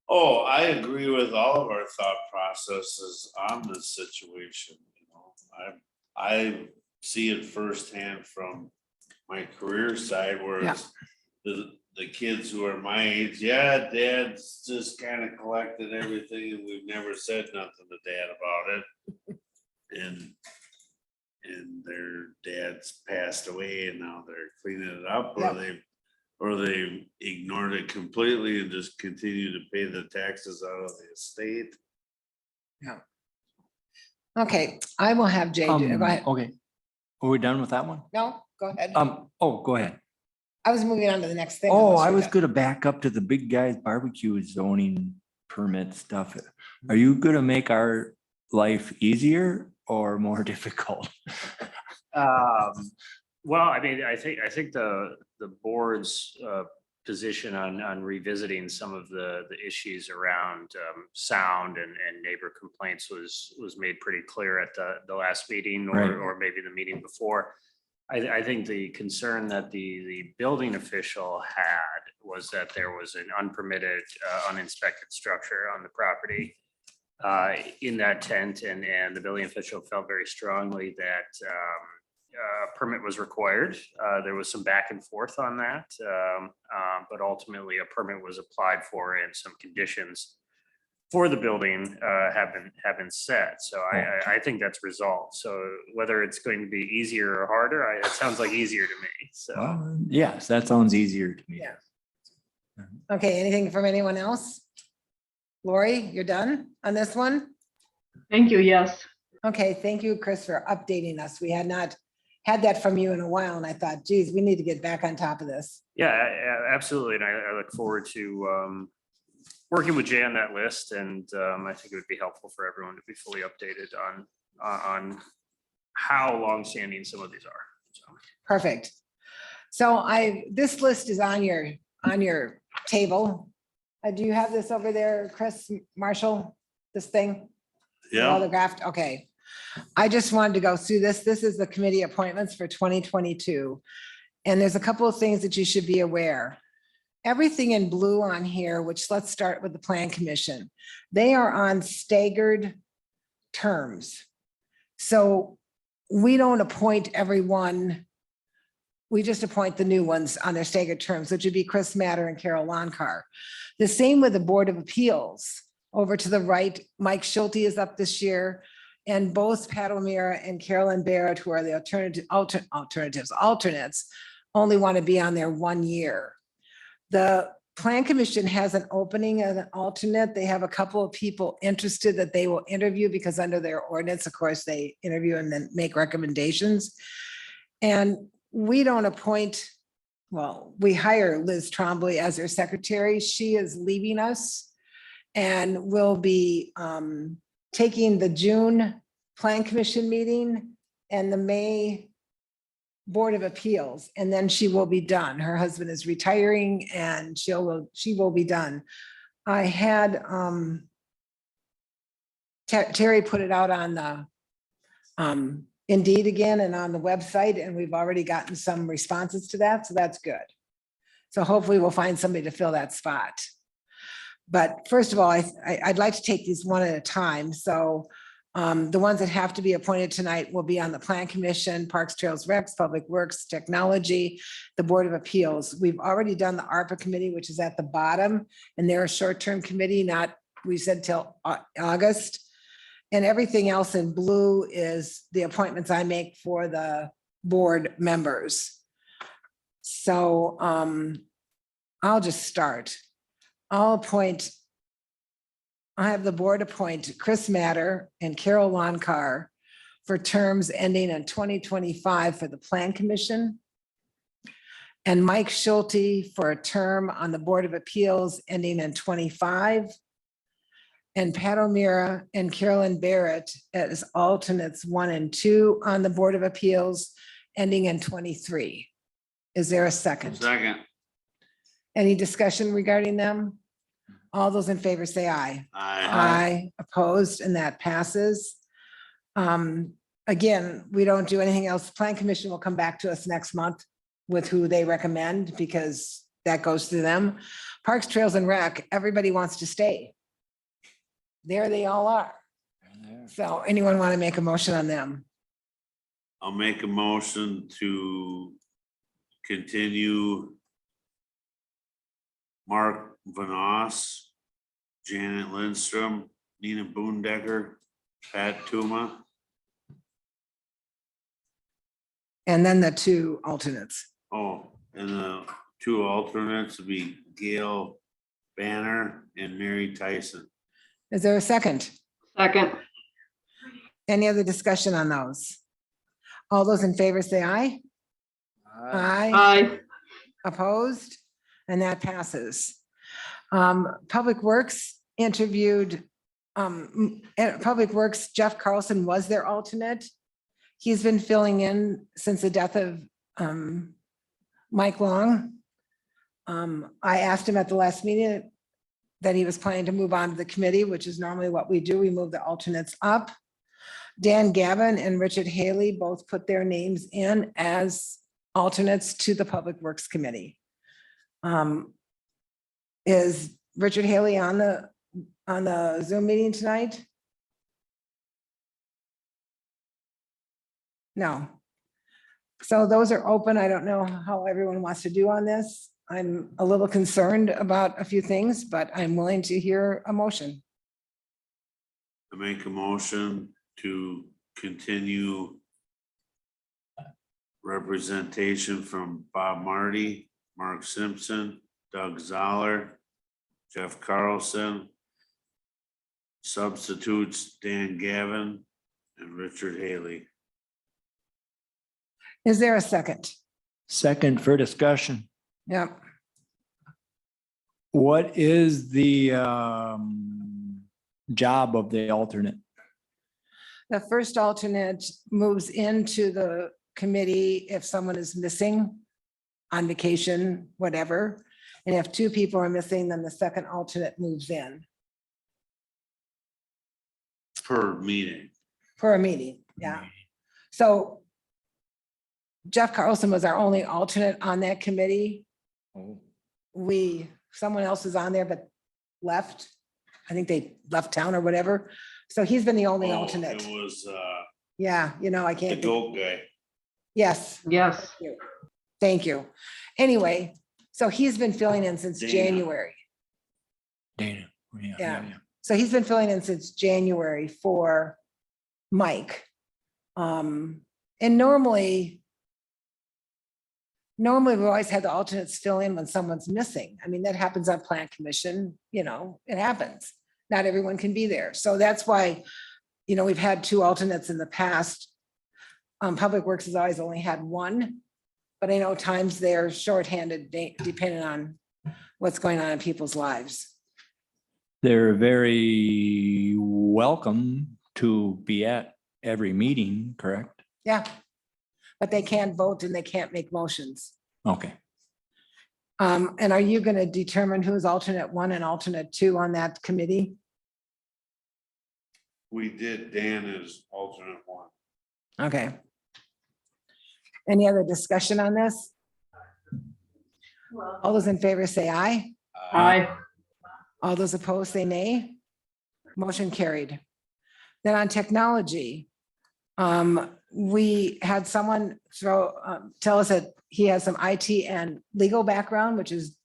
Speaker 4: Oh, I agree with all of our thought processes on this situation, you know, I see it firsthand from my career side where
Speaker 1: Yeah.
Speaker 4: it's the kids who are my age, yeah, dad's just kind of collected everything and we've never said nothing to dad about it. And their dad's passed away and now they're cleaning it up, or they ignored it completely and just continue to pay the taxes out of the estate.
Speaker 1: Okay, I will have Jay do it. Go ahead.
Speaker 2: Okay. Are we done with that one?
Speaker 1: No, go ahead.
Speaker 2: Oh, go ahead.
Speaker 1: I was moving on to the next thing.
Speaker 2: Oh,
Speaker 1: unless
Speaker 2: I
Speaker 1: you're
Speaker 2: was
Speaker 1: done.
Speaker 2: gonna back up to the big guys barbecue zoning permit stuff. Are you gonna make our life easier or more difficult?
Speaker 13: Well, I mean, I think the board's position on revisiting some of the issues around sound and neighbor complaints was made pretty clear at the last meeting
Speaker 2: Right.
Speaker 13: or maybe the meeting before. I think the concern that the building official had was that there was an unpermitted, uninspected structure on the property in that tent, and the building official felt very strongly that a permit was required. There was some back and forth on that, but ultimately a permit was applied for and some conditions for the building have been set. So I think that's resolved. So whether it's going to be easier or harder, it sounds like easier to me. So
Speaker 2: Yes, that sounds easier to me.
Speaker 1: Yeah. Okay, anything from anyone else? Lori, you're done on this one?
Speaker 8: Thank you, yes.
Speaker 1: Okay, thank you, Chris, for updating us. We had not had that from you in a while, and I thought, geez, we need to get back on top of this.
Speaker 13: yeah, absolutely. And I look forward to working with Jay on that list. And I think it would be helpful for everyone to be fully updated on how longstanding some of these are. So.
Speaker 1: Perfect. So this list is on your table. Do you have this over there, Chris, Marshall, this thing? All the
Speaker 4: Yeah,
Speaker 1: graft, okay. I just wanted to go through this. This is the committee appointments for 2022. And there's a couple of things that you should be aware. Everything in blue on here, which let's start with the Plan Commission. They are on staggered terms. So we don't appoint everyone. We just appoint the new ones on their staggered terms, which would be Chris Matter and Carol Lonkar. The same with the Board of Appeals. Over to the right, Mike Schulte is up this year, and both Pat O'Meara and Carolyn Barrett, who are the alternates, only want to be on there 1 year. The Plan Commission has an opening as an alternate. They have a couple of people interested that they will interview, because under their ordinance, of course, they interview and then make recommendations. And we don't appoint, well, we hire Liz Trombley as their secretary. She is leaving us and will be taking the June Plan Commission meeting and the May Board of Appeals, and then she will be done. Her husband is retiring and she will be done. I had Terry put it out on the Indeed again and on the website, and we've already gotten some responses to that, so that's good. So hopefully we'll find somebody to fill that spot. But first of all, I'd like to take these one at a time. So the ones that have to be appointed tonight will be on the Plan Commission, Parks, Trails, Recs, Public Works, Technology, the Board of Appeals. We've already done the ARPA committee, which is at the bottom, and they're a short-term committee, not, we said till August. And everything else in blue is the appointments I make for the board members. So I'll just start. I have the board appoint Chris Matter and Carol Lonkar for terms ending in 2025 for the Plan Commission, and Mike Schulte for a term on the Board of Appeals ending in 25, and Pat O'Meara and Carolyn Barrett as alternates 1 and 2 on the Board of Appeals ending in 23. Is there a second?
Speaker 4: Second.
Speaker 1: Any discussion regarding them? All those in favor say aye.
Speaker 4: Aye.
Speaker 1: Opposed, and that passes. Again, we don't do anything else. Plan Commission will come back to us next month with who they recommend because that goes through them. Parks, Trails and Rec, everybody wants to stay. There they all are. So anyone want to make a motion on them?
Speaker 4: I'll make a motion to continue Mark Vanos, Janet Lindstrom, Nina Boondecker, Pat Tuma.
Speaker 1: And then the 2 alternates.
Speaker 4: Oh, and the 2 alternates would be Gail Banner and Mary Tyson.
Speaker 1: Is there a second?
Speaker 8: Second.
Speaker 1: Any other discussion on those? All those in favor say aye. Aye.
Speaker 8: Aye.
Speaker 1: Opposed? And that passes. Public Works interviewed, Public Works, Jeff Carlson was their alternate. He's been filling in since the death of Mike Long. I asked him at the last meeting that he was planning to move on to the committee, which is normally what we do. We move the alternates up. Dan Gavin and Richard Haley both put their names in as alternates to the Public Works Committee. Is Richard Haley on the Zoom meeting tonight? No. So those are open. I don't know how everyone wants to do on this. I'm a little concerned about a few things, but I'm willing to hear a motion.
Speaker 4: I make a motion to continue representation from Bob Marty, Mark Simpson, Doug Zoller, Jeff Carlson, substitutes Dan Gavin and Richard Haley.
Speaker 1: Is there a second?
Speaker 2: Second for discussion.
Speaker 1: Yep.
Speaker 2: What is the job of the alternate?
Speaker 1: The first alternate moves into the committee if someone is missing on vacation, whatever. And if 2 people are missing, then the second alternate moves in
Speaker 4: Per meeting.
Speaker 1: for a meeting. Yeah. So Jeff Carlson was our only alternate on that committee. Someone else is on there, but left. I think they left town or whatever. So he's been the only
Speaker 4: Oh,
Speaker 1: alternate.
Speaker 4: it was
Speaker 1: Yeah, I
Speaker 4: the
Speaker 1: can't.
Speaker 4: goat guy.
Speaker 1: Yes.
Speaker 8: Yes.
Speaker 1: Thank you. Anyway, so he's been filling in since
Speaker 4: Dana.
Speaker 1: January.
Speaker 2: Dana.
Speaker 1: Yeah. So he's been filling in since January for Mike. And normally we've always had the alternates fill in when someone's missing. I mean, that happens on Plan Commission, it happens. Not everyone can be there. So that's why, we've had 2 alternates in the past. Public Works has always only had 1, but I know times they're shorthanded depending on what's going on in people's lives.
Speaker 2: They're very welcome to be at every meeting, correct?
Speaker 1: Yeah. But they can't vote and they can't make motions.
Speaker 2: Okay.
Speaker 1: And are you going to determine who's alternate 1 and alternate 2 on that committee?
Speaker 4: We did Dan as alternate 1.
Speaker 1: Okay. Any other discussion on this? All those in favor say aye.
Speaker 8: Aye.
Speaker 1: All those opposed say nay. Motion carried. Then on technology, we had someone tell us that he has some IT and legal background, which is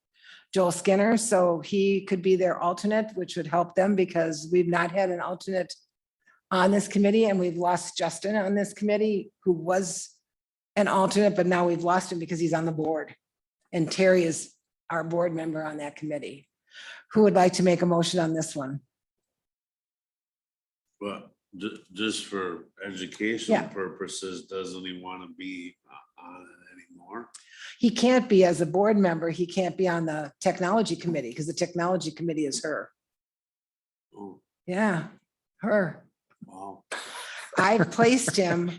Speaker 1: Joel Skinner. So he could be their alternate, which would help them because we've not had an alternate on this committee, and we've lost Justin on this committee, who was an alternate, but now we've lost him because he's on the board. And Terry is our board member on that committee. Who would like to make a motion on this one?
Speaker 4: But just for educational
Speaker 1: Yeah.
Speaker 4: purposes, doesn't he want to be on it anymore?
Speaker 1: He can't be as a board member. He can't be on the technology committee because the technology committee is her.
Speaker 4: Oh,
Speaker 1: Yeah, her.
Speaker 4: Wow.
Speaker 1: I've placed him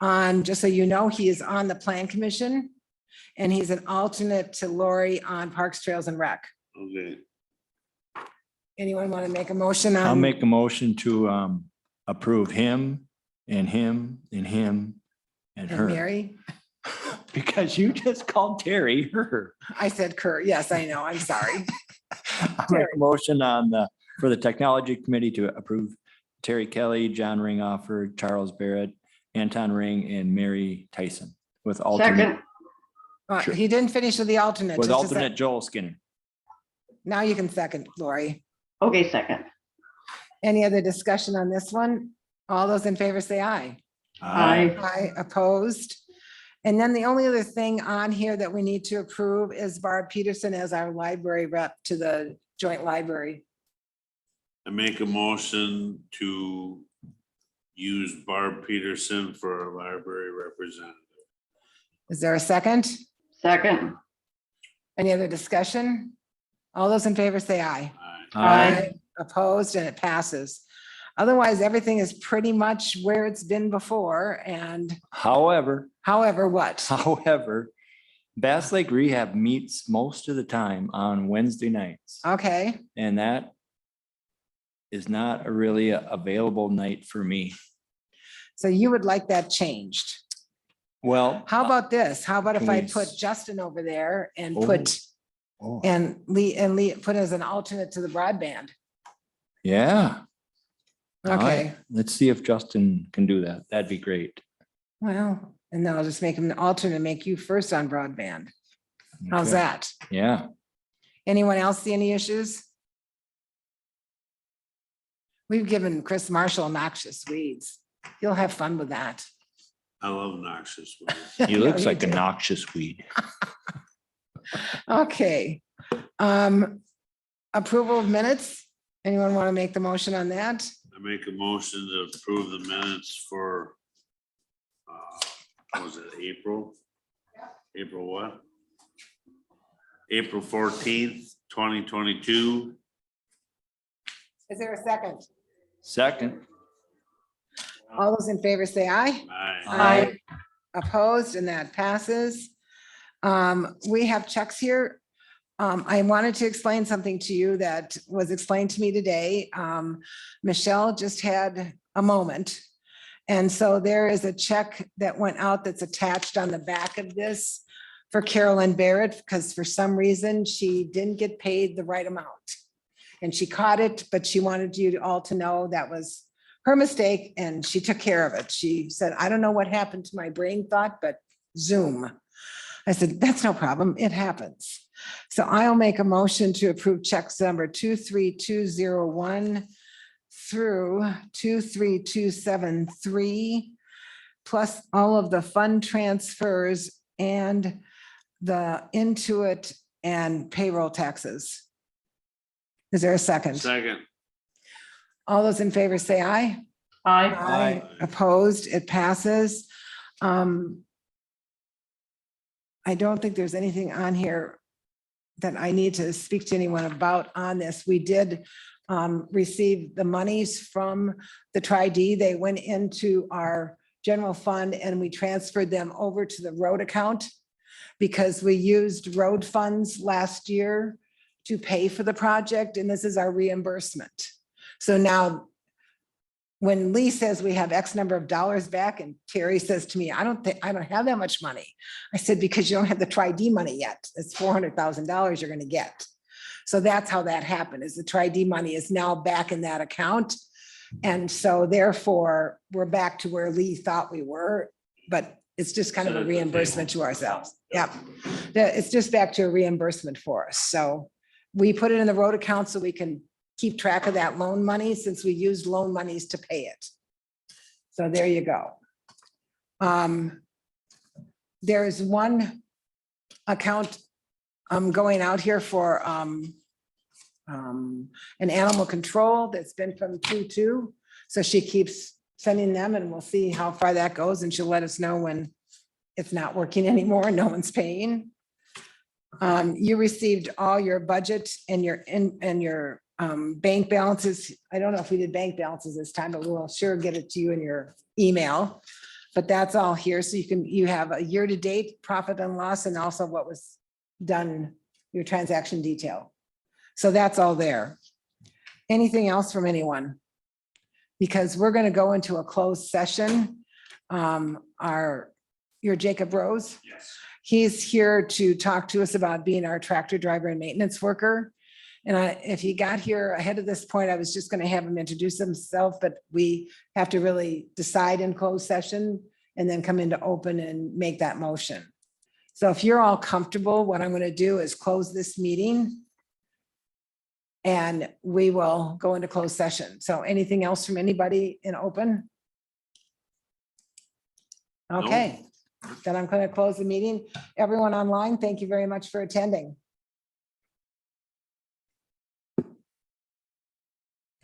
Speaker 1: on, just so you know, he is on the Plan Commission. And he's an alternate to Lori on Parks, Trails and Rec.
Speaker 4: Okay,
Speaker 1: Anyone want to make a motion
Speaker 2: I'll
Speaker 1: on?
Speaker 2: make a motion to approve him and him and him and
Speaker 1: And
Speaker 2: her.
Speaker 1: Mary?
Speaker 2: Because you just called Terry her.
Speaker 1: I said Kurt. Yes, I know. I'm sorry.
Speaker 2: I'll make a motion for the Technology Committee to approve Terry Kelly, John Ringoffer, Charles Barrett, Anton Ring, and Mary Tyson with alternate,
Speaker 8: Second,
Speaker 2: Sure.
Speaker 1: He didn't finish with the alternate.
Speaker 2: with
Speaker 1: just a sec.
Speaker 2: alternate Joel Skinner.
Speaker 1: Now you can second, Lori.
Speaker 8: okay, second.
Speaker 1: Any other discussion on this one? All those in favor say aye.
Speaker 8: Aye.
Speaker 1: Aye, opposed. And then the only other thing on here that we need to approve is Barb Peterson as our library rep to the joint library.
Speaker 4: I make a motion to use Barb Peterson for our library representative.
Speaker 1: Is there a second?
Speaker 8: Second,
Speaker 1: Any other discussion? All those in favor say aye.
Speaker 8: Aye.
Speaker 1: Opposed, and it passes. Otherwise, everything is pretty much where it's been before. And
Speaker 2: However,
Speaker 1: what?
Speaker 2: Bass Lake Rehab meets most of the time on Wednesday nights.
Speaker 1: Okay,
Speaker 2: And that is not a really available night for me.
Speaker 1: so you would like that changed.
Speaker 2: Well.
Speaker 1: How about this? How about if
Speaker 2: Can
Speaker 1: I
Speaker 2: we
Speaker 1: put
Speaker 2: s-
Speaker 1: Justin over there and
Speaker 2: Oh.
Speaker 1: put,
Speaker 2: Oh,
Speaker 1: and Lee, put as an alternate to the broadband?
Speaker 2: yeah. All right.
Speaker 1: Okay,
Speaker 2: Let's see if Justin can do that. That'd be great.
Speaker 1: well, and then I'll just make him the alternate, make you first on broadband. How's
Speaker 2: Okay.
Speaker 1: that?
Speaker 2: Yeah.
Speaker 1: Anyone else see any issues? We've given Chris Marshall noxious weeds. He'll have fun with that.
Speaker 4: I love noxious weeds.
Speaker 2: He
Speaker 1: No,
Speaker 2: looks
Speaker 1: you
Speaker 2: like a
Speaker 1: do.
Speaker 2: noxious weed.
Speaker 1: Okay. Approval of minutes. Anyone want to make the motion on that?
Speaker 4: I make a motion to approve the minutes for, what was it, April? April what? April 14th, 2022.
Speaker 1: Is there a second?
Speaker 2: Second.
Speaker 1: All those in favor say aye.
Speaker 4: Aye.
Speaker 1: Opposed, and that passes. We have checks here. I wanted to explain something to you that was explained to me today. Michelle just had a moment. And so there is a check that went out that's attached on the back of this for Carolyn Barrett, because for some reason she didn't get paid the right amount. And she caught it, but she wanted you all to know that was her mistake and she took care of it. She said, I don't know what happened to my brain thought, but Zoom. I said, that's no problem. It happens. So I'll make a motion to approve checks number 23201 through 23273, plus all of the fund transfers and the Intuit and payroll taxes. Is there a second?
Speaker 4: Second.
Speaker 1: All those in favor say aye.
Speaker 8: aye.
Speaker 1: Aye. Opposed, it passes. I don't think there's anything on here that I need to speak to anyone about on this. We did receive the monies from the Tri-D. They went into our general fund and we transferred them over to the road account because we used road funds last year to pay for the project, and this is our reimbursement. So now, when Lee says we have X number of dollars back and Terry says to me, I don't have that much money. I said, because you don't have the Tri-D money yet. It's $400,000 you're gonna get. So that's how that happened, is the Tri-D money is now back in that account. And so therefore, we're back to where Lee thought we were, but it's just kind of a reimbursement to ourselves. Yep. It's just back to a reimbursement for us. So we put it in the road account so we can keep track of that loan money, since we used loan monies to pay it. So there you go. There is one account going out here for an animal control that's been from 2-2. So she keeps sending them and we'll see how far that goes, and she'll let us know when it's not working anymore and no one's paying. You received all your budget and your bank balances. I don't know if we did bank balances this time, but we'll sure get it to you in your email. But that's all here. So you have a year-to-date profit and loss and also what was done, your transaction detail. So that's all there. Anything else from anyone? Because we're going to go into a closed session. Your Jacob Rose.
Speaker 13: Yes.
Speaker 1: He's here to talk to us about being our tractor driver and maintenance worker. And if he got here ahead of this point, I was just going to have him introduce himself, but we have to really decide in closed session and then come into open and make that motion. So if you're all comfortable, what I'm going to do is close this meeting and we will go into closed session. So anything else from anybody in open? Okay, then I'm going to close the meeting. Everyone online, thank you very much for attending.